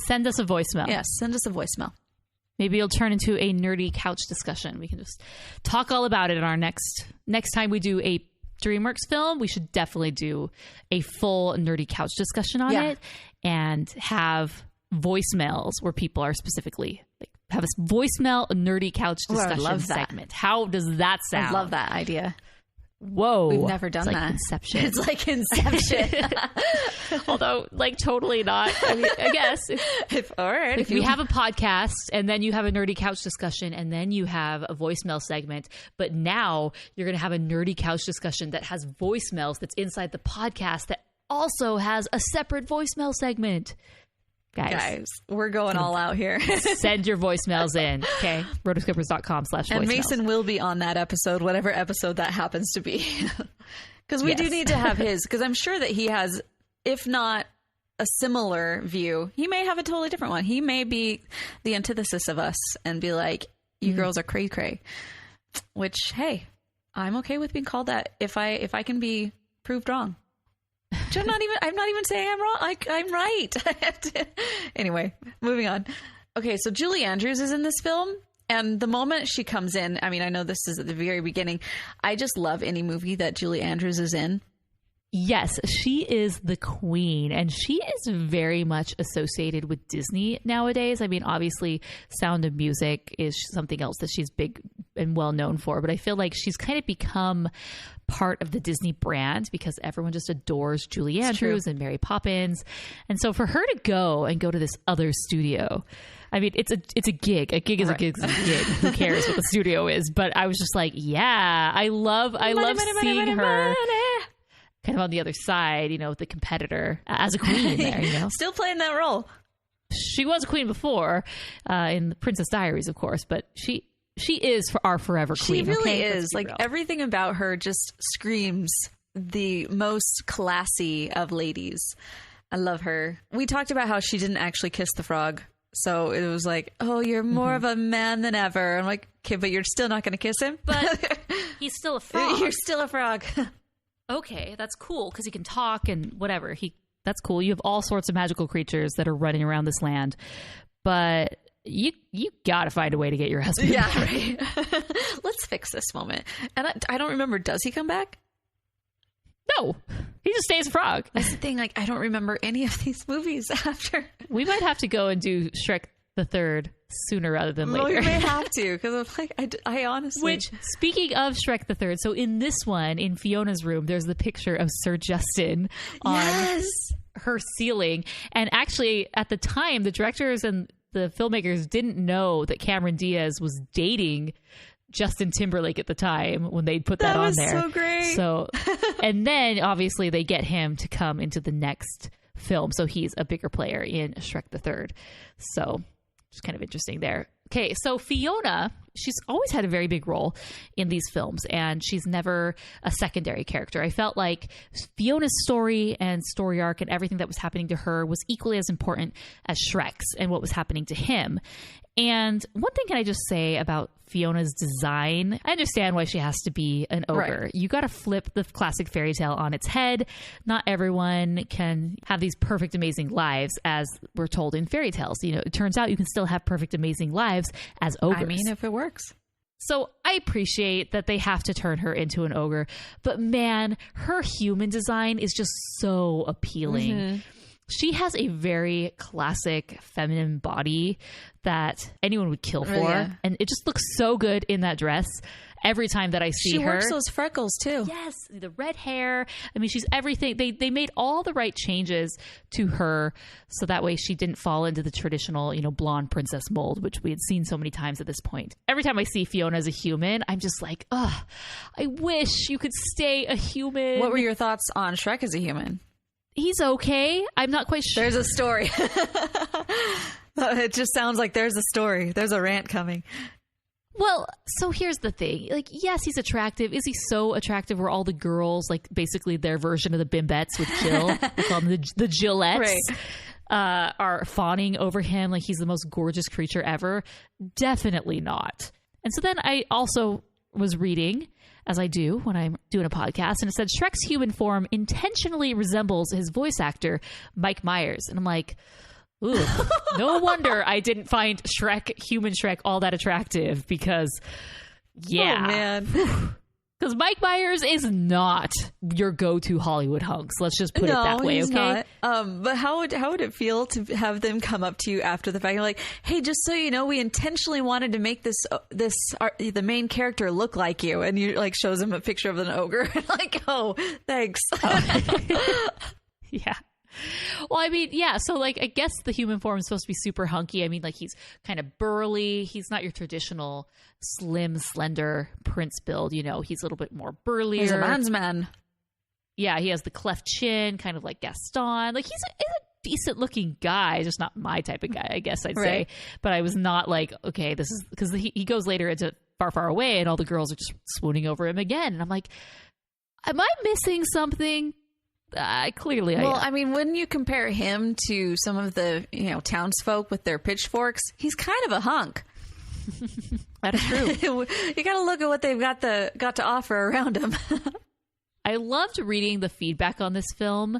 Send us a voicemail. Yes, send us a voicemail. Maybe it'll turn into a nerdy couch discussion. We can just talk all about it in our next time we do a DreamWorks film. We should definitely do a full nerdy couch discussion on it and have voicemails where people are specifically like have a voicemail nerdy couch discussion segment. How does that sound? I love that idea. Whoa. We've never done that. Inception. It's like Inception. Although, like, totally not. I mean, I guess. If we have a podcast and then you have a nerdy couch discussion and then you have a voicemail segment, but now you're going to have a nerdy couch discussion that has voicemails that's inside the podcast that also has a separate voicemail segment. Guys, we're going all out here. Send your voicemails in, okay? rotoscopers.com/voicemails. And Mason will be on that episode, whatever episode that happens to be. Because we do need to have his, because I'm sure that he has, if not a similar view, he may have a totally different one. He may be the antithesis of us and be like, you girls are cray-cray. Which, hey, I'm okay with being called that if I can be proved wrong. I'm not even saying I'm wrong. I'm right. Anyway, moving on. Okay, so Julie Andrews is in this film, and the moment she comes in, I mean, I know this is at the very beginning. I just love any movie that Julie Andrews is in. Yes, she is the queen, and she is very much associated with Disney nowadays. I mean, obviously, Sound of Music is something else that she's big and well known for, but I feel like she's kind of become part of the Disney brand because everyone just adores Julie Andrews and Mary Poppins. And so for her to go to this other studio, I mean, it's a gig. A gig is a gig. Who cares what the studio is? But I was just like, yeah, I love seeing her kind of on the other side, you know, the competitor as a queen there, you know. Still playing that role. She was a queen before in the Princess Diaries, of course, but she is for our forever queen. She really is. Like real. Everything about her just screams the most classy of ladies. I love her. We talked about how she didn't actually kiss the frog. So it was like, oh, you're more of a man than ever. I'm like, okay, but you're still not going to kiss him? But he's still a frog. You're still a frog. Okay, that's cool because he can talk and whatever. That's cool. You have all sorts of magical creatures that are running around this land. But you got to find a way to get your husband back. Right. Let's fix this moment. And I don't remember, does he come back? No, he just stays a frog. That's the thing. Like, I don't remember any of these movies after. We might have to go and do Shrek the Third sooner rather than later. Well, you may have to, because I'm like, I honestly... Which, speaking of Shrek the Third, so in this one, in Fiona's room, there's the picture of Sir Justin on her ceiling. And actually, at the time, the directors and the filmmakers didn't know that Cameron Diaz was dating Justin Timberlake at the time when they put that on there. That was so great. So, and then, obviously, they get him to come into the next film. So he's a bigger player in Shrek the Third. So... it's kind of interesting there. Okay, so Fiona, she's always had a very big role in these films, and she's never a secondary character. I felt like Fiona's story and story arc and everything that was happening to her was equally as important as Shrek's and what was happening to him. And one thing can I just say about Fiona's design, I understand why she has to be an ogre. Right. You got to flip the classic fairy tale on its head. Not everyone can have these perfect, amazing lives as we're told in fairy tales. You know, it turns out you can still have perfect, amazing lives as ogres. I mean, if it works. So I appreciate that they have to turn her into an ogre. But man, her human design is just so appealing. Mm-hmm. She has a very classic feminine body that anyone would kill for. Yeah. And it just looks so good in that dress every time that I see her. She works those freckles too. Yes. The red hair. I mean, she's everything. They made all the right changes to her so that way she didn't fall into the traditional, blonde princess mold, which we had seen so many times at this point. Every time I see Fiona as a human, I'm just like, ugh, I wish you could stay a human. What were your thoughts on Shrek as a human? He's okay. I'm not quite sure. There's a story. It just sounds like there's a story. There's a rant coming. Well, so here's the thing. Like, yes, he's attractive. Is he so attractive where all the girls, like basically their version of the Bimbettes with Jill, we call them the Jillettes, right, are fawning over him like he's the most gorgeous creature ever? Definitely not. And so then I also was reading, as I do when I'm doing a podcast, and it said Shrek's human form intentionally resembles his voice actor, Mike Myers. And I'm like, ooh, no wonder I didn't find human Shrek all that attractive because, yeah. Oh, man. Because Mike Myers is not your go-to Hollywood hunks. Let's just put it that way, he's okay? Not. But how would it feel to have them come up to you after the fact? You're like, hey, just so you know, we intentionally wanted to make the main character look like you, and you like shows him a picture of an ogre. Like, oh, thanks. Yeah. Well, I mean, yeah. So, like, I guess the human form is supposed to be super hunky. I mean, like, he's kind of burly. He's not your traditional slim, slender prince build. He's a little bit more burlier. He's a man's man. Yeah, he has the cleft chin, kind of like Gaston. Like, he's a decent looking guy, just not my type of guy, I guess I'd say. But I was not like, okay, this is because he goes later into Far, Far Away, and all the girls are just swooning over him again. And I'm like, am I missing something? Clearly, well, I mean, when you compare him to some of the townsfolk with their pitchforks, he's kind of a hunk. That is true. You got to look at what they've got to offer around him. I loved reading the feedback on this film,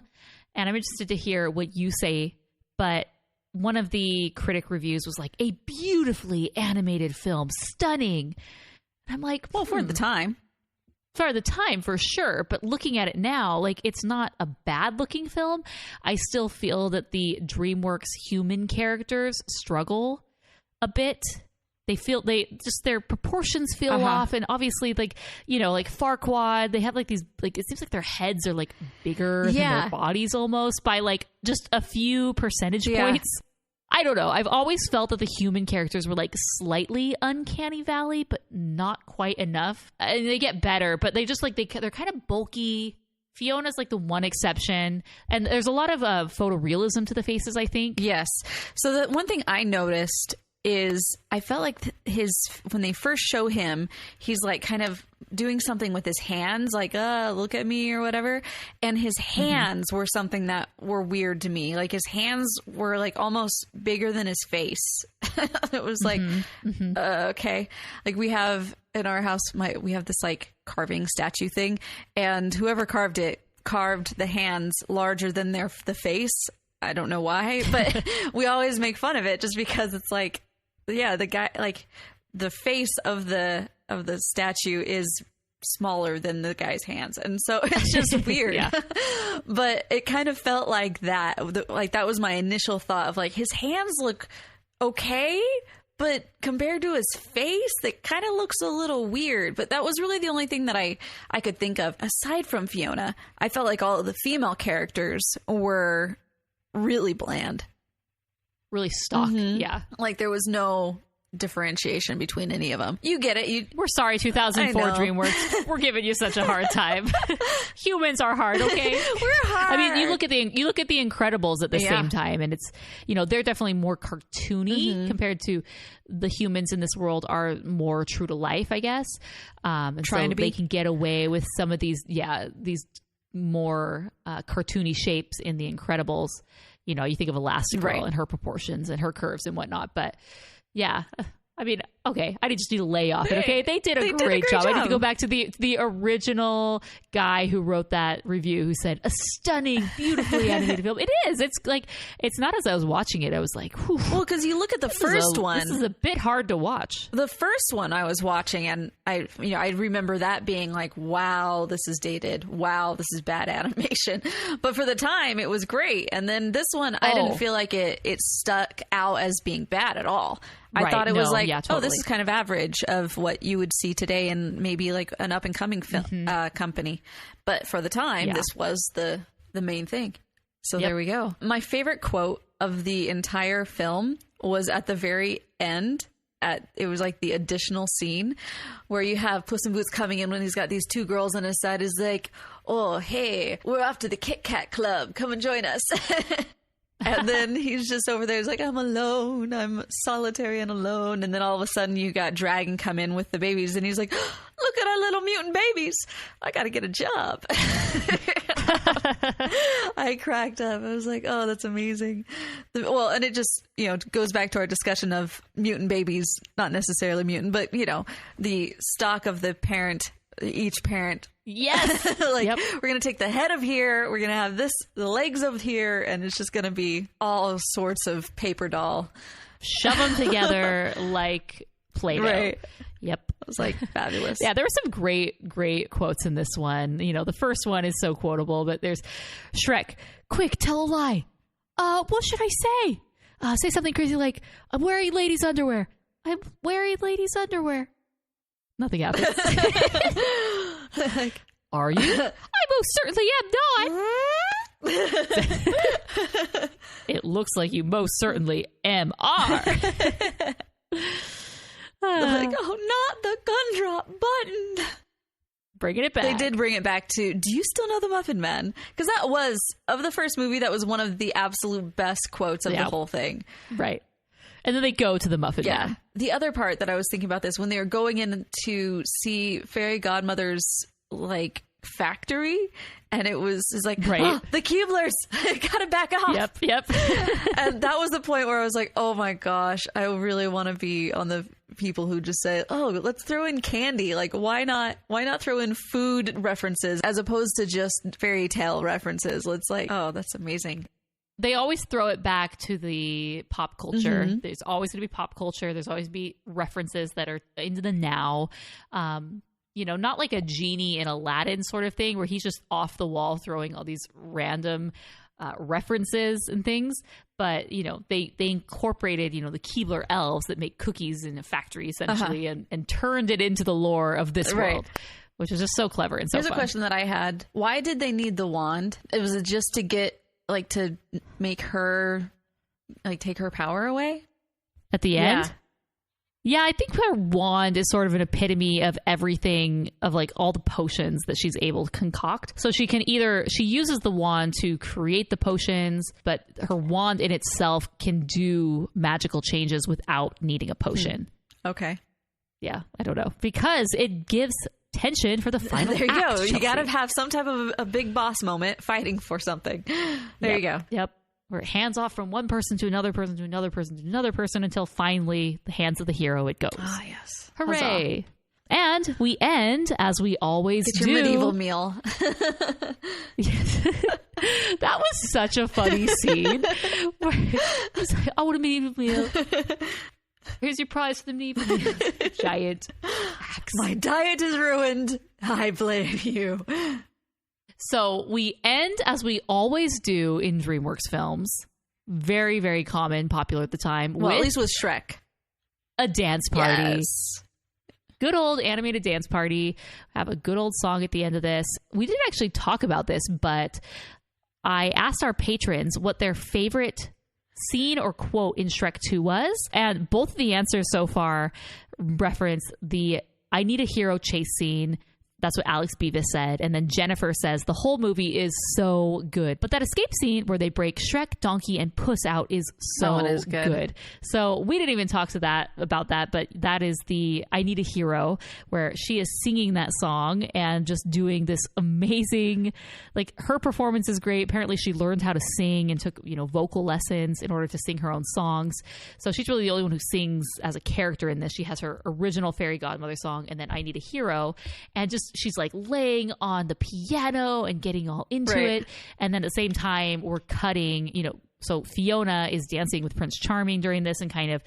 and I'm interested to hear what you say. But one of the critic reviews was like, a beautifully animated film, stunning. And I'm like, well, for the time. For the time, for sure. But looking at it now, like, it's not a bad looking film. I still feel that the DreamWorks human characters struggle a bit. Their proportions feel off. And obviously, like, like Farquaad, they have like these, like, it seems like their heads are like bigger than their bodies almost by like just a few percentage points. I don't know. I've always felt that the human characters were like slightly uncanny valley, but not quite enough. And they get better, but they just like, they're kind of bulky. Fiona's like the one exception. And there's a lot of photorealism to the faces, I think. Yes. So the one thing I noticed is I felt like when they first show him, he's like kind of doing something with his hands, like, look at me or whatever. And his hands were something that were weird to me. Like his hands were like almost bigger than his face. It was like, okay. Like we have in our house, we have this like carving statue thing, and whoever carved it carved the hands larger than the face. I don't know why, but we always make fun of it just because it's like, yeah, the guy, like the face of the statue is smaller than the guy's hands, and so it's just weird. But it kind of felt like that. Like that was my initial thought of like his hands look okay, but compared to his face, that kind of looks a little weird. But that was really the only thing that I could think of. Aside from Fiona, I felt like all of the female characters were really bland. Really stock, yeah. Like there was no differentiation between any of them. You get it. We're sorry, 2004 DreamWorks. We're giving you such a hard time. Humans are hard, okay? We're hard. I mean, you look at the Incredibles at the same time, and it's, you know, they're definitely more cartoony compared to the humans in this world are more true to life, I guess. And trying to be. They can get away with some of these more cartoony shapes in the Incredibles. You know, you think of Elastigirl and her proportions and her curves and whatnot, but yeah, I mean, okay, I just need to lay off it, okay? They did a great job. I need to go back to the original guy who wrote that review who said, a stunning, beautifully animated film. It is. It's like, it's not as I was watching it, I was like, whew. Well, because you look at the first one. This is a bit hard to watch. The first one I was watching, and I remember that being like, wow, this is dated. Wow, this is bad animation. But for the time, it was great. And then this one, I didn't feel like it stuck out as being bad at all. I thought it was like, totally. This is kind of average of what you would see today in maybe like an up and coming film company. But for the time, this was the main thing. So there we go. My favorite quote of the entire film was at the very end. It was like the additional scene where you have Puss in Boots coming in when he's got these two girls on his side. Is like, oh, hey, we're off to the Kit Kat Club. Come and join us. And then he's just over there. He's like, I'm alone. I'm solitary and alone. And then all of a sudden you got Dragon come in with the babies. And he's like, look at our little mutant babies. I got to get a job. I cracked up. I was like, oh, that's amazing. Well, and it just, you know, goes back to our discussion of mutant babies, not necessarily mutant, but, you know, the stock of the parent, each parent. Yes. Like, we're going to take the head of here. We're going to have the legs of here. And it's just going to be all sorts of paper doll. Shove them together like Play-Doh. Right. Yep. It was like fabulous. Yeah, there were some great quotes in this one. You know, the first one is so quotable, but there's Shrek, quick, tell a lie. What should I say? Say something crazy like, I'm wearing ladies' underwear. I'm wearing ladies' underwear. Nothing happens. Like, are you? I most certainly am not. It looks like you most certainly are. Like, oh, not the gun drop button. Bringing it back. They did bring it back to, do you still know the Muffin Man? Because that was, of the first movie, that was one of the absolute best quotes of the whole thing. Right. And then they go to the Muffin Man. The other part that I was thinking about this, when they were going in to see Fairy Godmother's, like, factory, and it was like, oh, the Keeblers, gotta back off. Yep. And that was the point where I was like, oh my gosh, I really want to be on the people who just say, oh, let's throw in candy. Like, why not throw in food references as opposed to just fairy tale references? It's like, oh, that's amazing. They always throw it back to the pop culture. There's always going to be pop culture. There's always be references that are into the now. You know, not like a genie in Aladdin sort of thing where he's just off the wall throwing all these random references and things. But, you know, they incorporated, you know, the Keebler elves that make cookies in a factory essentially and turned it into the lore of this world. Which is just so clever and so Here's fun. A question that I had. Why did they need the wand? Was it just to get, like, to make her, like, take her power away? At the end? Yeah, I think her wand is sort of an epitome of everything, of like all the potions that she's able to concoct. So she uses the wand to create the potions, but her wand in itself can do magical changes without needing a potion. Okay. Yeah, I don't know. Because it gives tension for the final There you act, go. Chelsea. You got to have some type of a big boss moment fighting for something. There you go. Yep. Where it hands off from one person to another person to another person to another person until finally the hands of the hero it goes. Ah, yes. Hooray. Huzzah. And we end, as we always do. Get your medieval meal. That was such a funny scene. He's like, I want a medieval meal. Here's your prize for the medieval meal. Giant axe. My diet is ruined. I blame you. So we end, as we always do in DreamWorks films, very, very common, popular at the time. Well, at least with Shrek. a dance party. Yes. Good old animated dance party. Have a good old song at the end of this. We didn't actually talk about this, but I asked our patrons what their favorite scene or quote in Shrek 2 was, and both of the answers so far reference the I need a hero chase scene. That's what Alex Beavis said. And then Jennifer says the whole movie is so good. But that escape scene where they break Shrek, Donkey, and Puss out is so good. So we didn't even talk about that, but that is the I Need a Hero, where she is singing that song and just doing this amazing, like, her performance is great. Apparently she learned how to sing and took, vocal lessons in order to sing her own songs. So she's really the only one who sings as a character in this. She has her original Fairy Godmother song and then I Need a Hero. And just she's like laying on the piano and getting all into it. And then at the same time, we're cutting, so Fiona is dancing with Prince Charming during this and kind of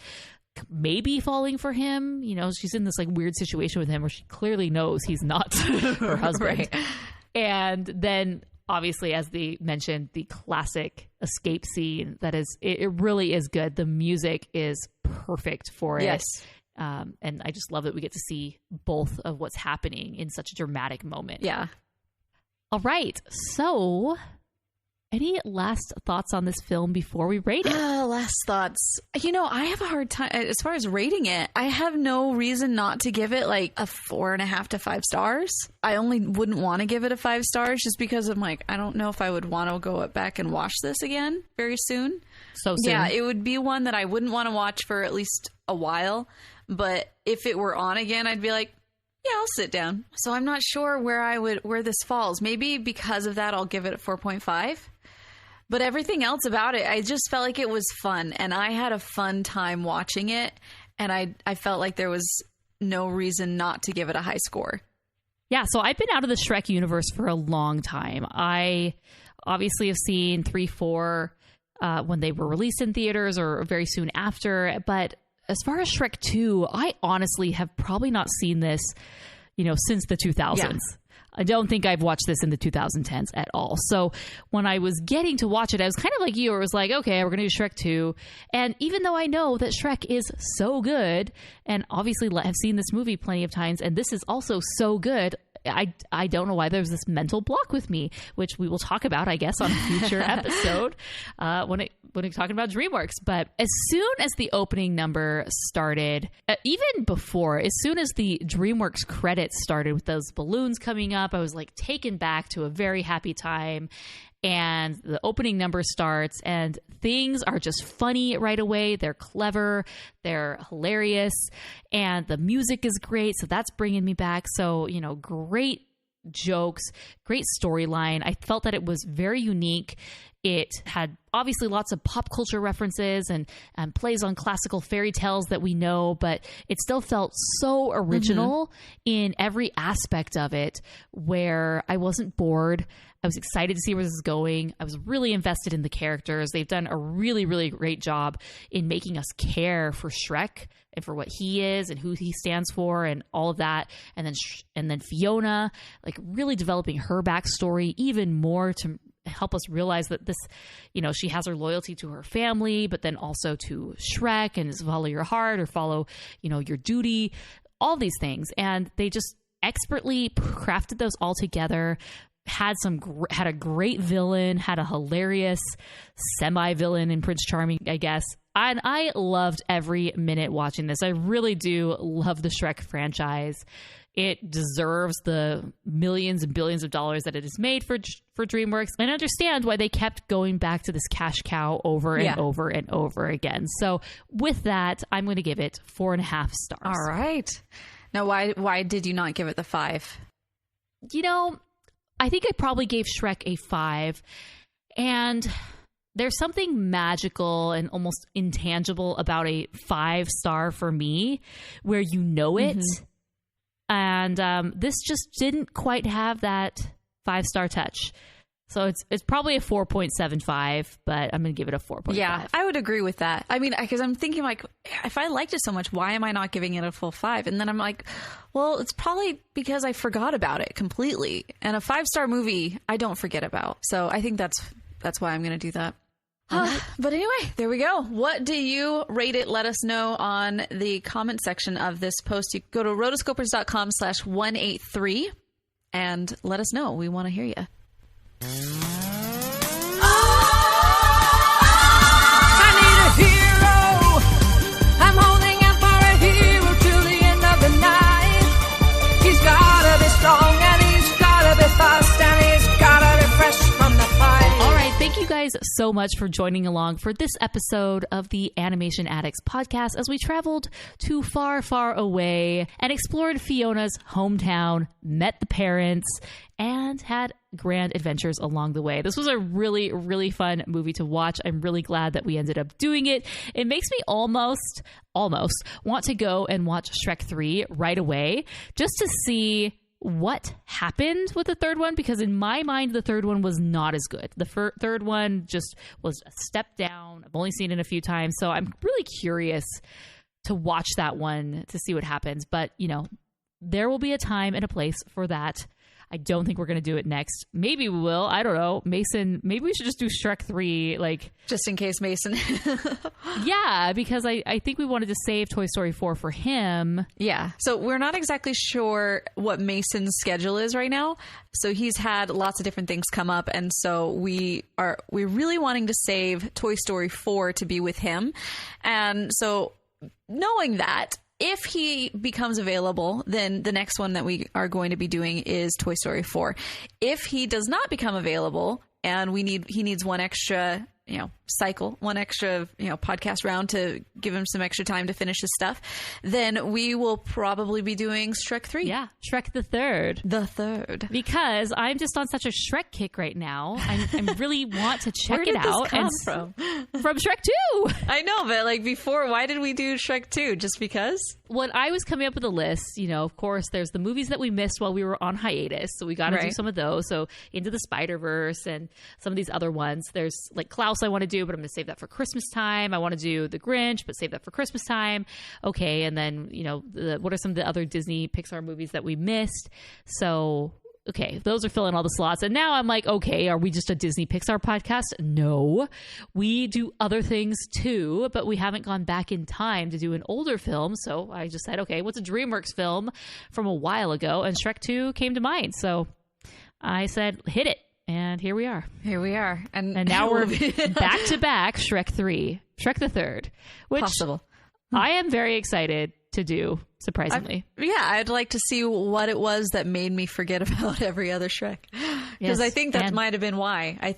maybe falling for him. She's in this like weird situation with him where she clearly knows he's not her husband. And then obviously, as they mentioned, the classic escape scene that is, it really is good. The music is perfect for it. Yes. And I just love that we get to see both of what's happening in such a dramatic moment. Yeah. All right. So any last thoughts on this film before we rate it? Last thoughts. I have a hard time as far as rating it. I have no reason not to give it like a 4.5 to 5 stars. I only wouldn't want to give it a 5 stars just because I'm like, I don't know if I would want to go back and watch this again very soon. So soon. Yeah, it would be one that I wouldn't want to watch for at least a while. But if it were on again, I'd be like, yeah, I'll sit down. So I'm not sure where this falls. Maybe because of that, I'll give it a 4.5. But everything else about it, I just felt like it was fun. And I had a fun time watching it. And I felt like there was no reason not to give it a high score. Yeah, so I've been out of the Shrek universe for a long time. I obviously have seen 3, 4 when they were released in theaters or very soon after. But as far as Shrek 2, I honestly have probably not seen this, since the 2000s. Yeah. I don't think I've watched this in the 2010s at all. So when I was getting to watch it, I was kind of like you, where it was like, okay, we're going to do Shrek 2. And even though I know that Shrek is so good, and obviously have seen this movie plenty of times, and this is also so good, I don't know why there's this mental block with me, which we will talk about, I guess, on a future episode when we're talking about DreamWorks. But as soon as the opening number started, even before, as soon as the DreamWorks credits started with those balloons coming up, I was like taken back to a very happy time. And the opening number starts and things are just funny right away. They're clever. They're hilarious. And the music is great. So that's bringing me back. So, great jokes, great storyline. I felt that it was very unique. It had obviously lots of pop culture references and plays on classical fairy tales that we know, but it still felt so original in every aspect of it, where I wasn't bored. I was excited to see where this is going. I was really invested in the characters. They've done a really, really great job in making us care for Shrek and for what he is and who he stands for and all of that. And then Fiona, like really developing her backstory even more to help us realize that this, she has her loyalty to her family, but then also to Shrek and follow your heart or follow, your duty, all these things. And they just expertly crafted those all together. Had a great villain, had a hilarious semi-villain in Prince Charming, I guess. And I loved every minute watching this. I really do love the Shrek franchise. It deserves the millions and billions of dollars that it has made for DreamWorks. And I understand why they kept going back to this cash cow over and over and over again. So with that, I'm going to give it 4.5 stars. All right. Now, why did you not give it the 5? I think I probably gave Shrek a 5, and there's something magical and almost intangible about a 5-star for me, where it. And this just didn't quite have that 5-star touch. So it's probably a 4.75, but I'm going to give it a 4.5. Yeah, I would agree with that. I mean, because I'm thinking like, if I liked it so much, why am I not giving it a full 5? And then I'm like, well, it's probably because I forgot about it completely. And a 5-star movie, I don't forget about. So I think that's why I'm going to do that. But anyway, there we go. What do you rate it? Let us know on the comment section of this post. You go to rotoscopers.com/183 and let us know. We want to hear you. I need a hero. I'm holding out for a hero till the end of the night. He's gotta be strong and he's gotta be fast and he's gotta be fresh from the fight. All right, thank you guys so much for joining along for this episode of the Animation Addicts podcast as we traveled to far, far away and explored Fiona's hometown, met the parents, and had grand adventures along the way. This was a really, really fun movie to watch. I'm really glad that we ended up doing it. It makes me almost want to go and watch Shrek 3 right away just to see what happened with the third one, because in my mind, the third one was not as good. The third one just was a step down. I've only seen it a few times, so I'm really curious to watch that one to see what happens. But, you know, there will be a time and a place for that. I don't think we're going to do it next. Maybe we will. I don't know. Mason, maybe we should just do Shrek 3, like... Just in case Mason... Yeah, because I think we wanted to save Toy Story 4 for him. Yeah. So we're not exactly sure what Mason's schedule is right now. So he's had lots of different things come up. And so we're really wanting to save Toy Story 4 to be with him. And so knowing that, if he becomes available, then the next one that we are going to be doing is Toy Story 4. If he does not become available and he needs one extra, cycle, one extra, podcast round to give him some extra time to finish his stuff, then we will probably be doing Shrek 3. Yeah, Shrek the Third. The Third. Because I'm just on such a Shrek kick right now. I really want to check Where did it out. This come from? From Shrek 2. I know, but before, why did we do Shrek 2? Just because? When I was coming up with a list, of course, there's the movies that we missed while we were on hiatus. So we got to do some of those. So Into the Spider-Verse and some of these other ones. There's like Klaus I want to do, but I'm going to save that for Christmas time. I want to do The Grinch, but save that for Christmas time. Okay. And then, what are some of the other Disney Pixar movies that we missed? So, okay, those are filling all the slots. And now I'm like, okay, are we just a Disney Pixar podcast? No, we do other things too, but we haven't gone back in time to do an older film. So I just said, okay, what's a DreamWorks film from a while ago? And Shrek 2 came to mind. So I said, hit it. And here we are. Here we are. And now we're back to back Shrek 3, Shrek the Third, which possible. I am very excited to do, surprisingly. I'd like to see what it was that made me forget about every other Shrek. Because I think that might have been why. I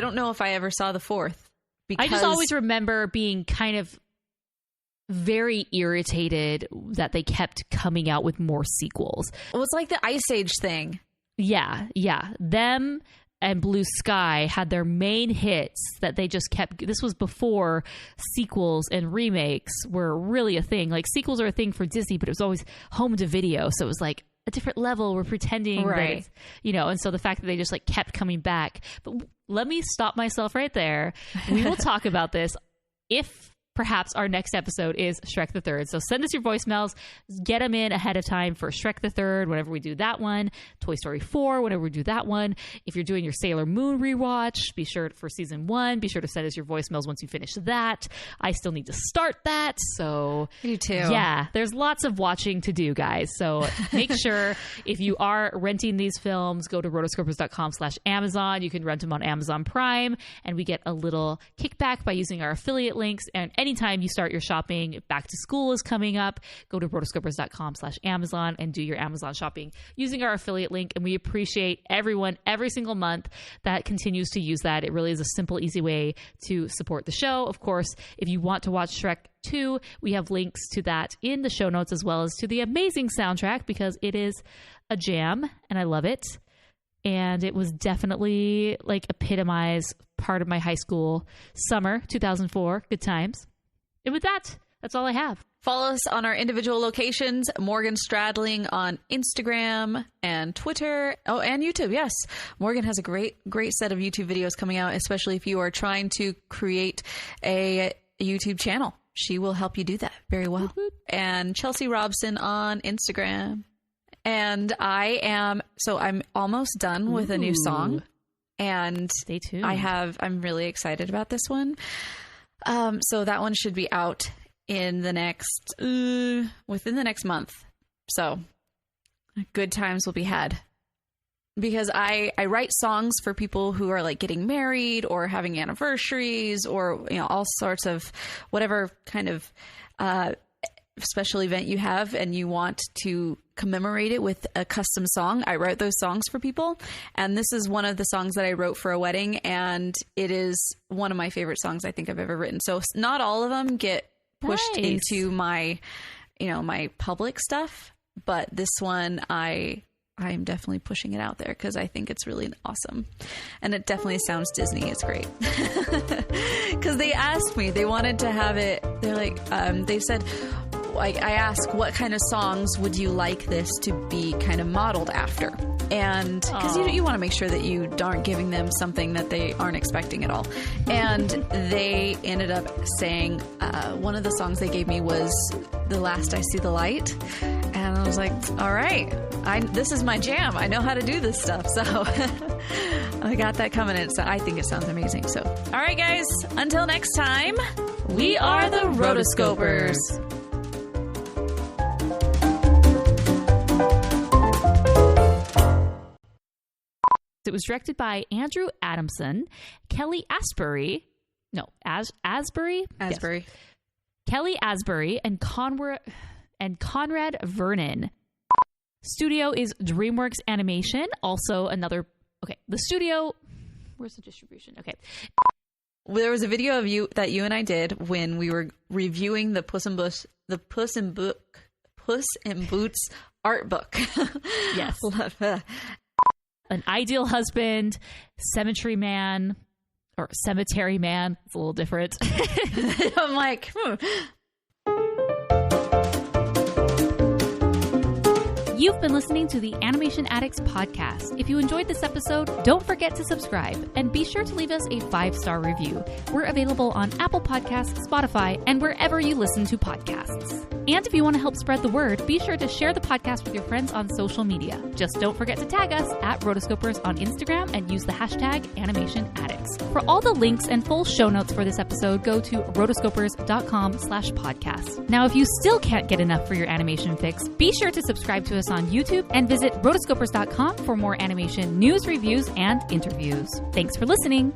don't know if I ever saw the fourth. Because I just always remember being kind of very irritated that they kept coming out with more sequels. Well, it's like the Ice Age thing. Yeah. Them and Blue Sky had their main hits that they just kept. This was before sequels and remakes were really a thing. Like, sequels are a thing for Disney, but it was always home to video. So it was like a different level. We're pretending that it's, and so the fact that they just like kept coming back. But let me stop myself right there. We will talk about this if perhaps our next episode is Shrek the Third. So send us your voicemails. Get them in ahead of time for Shrek the Third, whenever we do that one. Toy Story 4, whenever we do that one. If you're doing your Sailor Moon rewatch, be sure for season 1, be sure to send us your voicemails once you finish that. I still need to start that. So you too. Yeah, there's lots of watching to do, guys. So make sure if you are renting these films, go to rotoscopers.com/Amazon. You can rent them on Amazon Prime, and we get a little kickback by using our affiliate links. And anytime you start your shopping, back to school is coming up, go to rotoscopers.com/Amazon and do your Amazon shopping using our affiliate link. And we appreciate everyone every single month that continues to use that. It really is a simple, easy way to support the show. Of course, if you want to watch Shrek 2, we have links to that in the show notes, as well as to the amazing soundtrack, because it is a jam and I love it. And it was definitely like epitomized part of my high school summer, 2004. Good times. And with that, that's all I have. Follow us on our individual locations. Morgan Stradling on Instagram and Twitter. Oh, and YouTube. Yes. Morgan has a great set of YouTube videos coming out, especially if you are trying to create a YouTube channel. She will help you do that very well. Mm-hmm. And Chelsea Robson on Instagram. And I'm almost done with a new song. And stay tuned. I'm really excited about this one. So that one should be out in the next, within the next month. So good times will be had. Because I write songs for people who are like getting married or having anniversaries or, you know, all sorts of whatever kind of special event you have and you want to commemorate it with a custom song. I write those songs for people. And this is one of the songs that I wrote for a wedding. And it is one of my favorite songs I think I've ever written. So not all of them get pushed into my, you know, my public stuff. But this one, I'm definitely pushing it out there because I think it's really awesome. And it definitely sounds Disney. It's great. Because they asked me, they wanted to have it. They're like, they said, like, I asked, what kind of songs would you like this to be kind of modeled after? And because you want to make sure that you aren't giving them something that they aren't expecting at all. And they ended up saying, one of the songs they gave me was The Last I See the Light. And I was like, all right, this is my jam. I know how to do this stuff. So I got that coming in. So I think it sounds amazing. So, all right, guys, until next time, we are the Rotoscopers. It was directed by Andrew Adamson, Kelly Asbury. No, Asbury? Asbury. Yes. Kelly Asbury and Conrad Vernon. Studio is DreamWorks Animation. Also another... Okay, the studio... Where's the distribution? Okay. There was a video of you and I did when we were reviewing the Puss in Boots art book. Yes. An Ideal Husband, Cemetery Man, or Cemetery Man. It's a little different. I'm like, You've been listening to the Animation Addicts podcast. If you enjoyed this episode, don't forget to subscribe and be sure to leave us a 5-star review. We're available on Apple Podcasts, Spotify, and wherever you listen to podcasts. And if you want to help spread the word, be sure to share the podcast with your friends on social media. Just don't forget to tag us at Rotoscopers on Instagram and use the hashtag AnimationAddicts. For all the links and full show notes for this episode, go to rotoscopers.com/podcast. Now, if you still can't get enough for your animation fix, be sure to subscribe to us on YouTube and visit rotoscopers.com for more animation news, reviews, and interviews. Thanks for listening.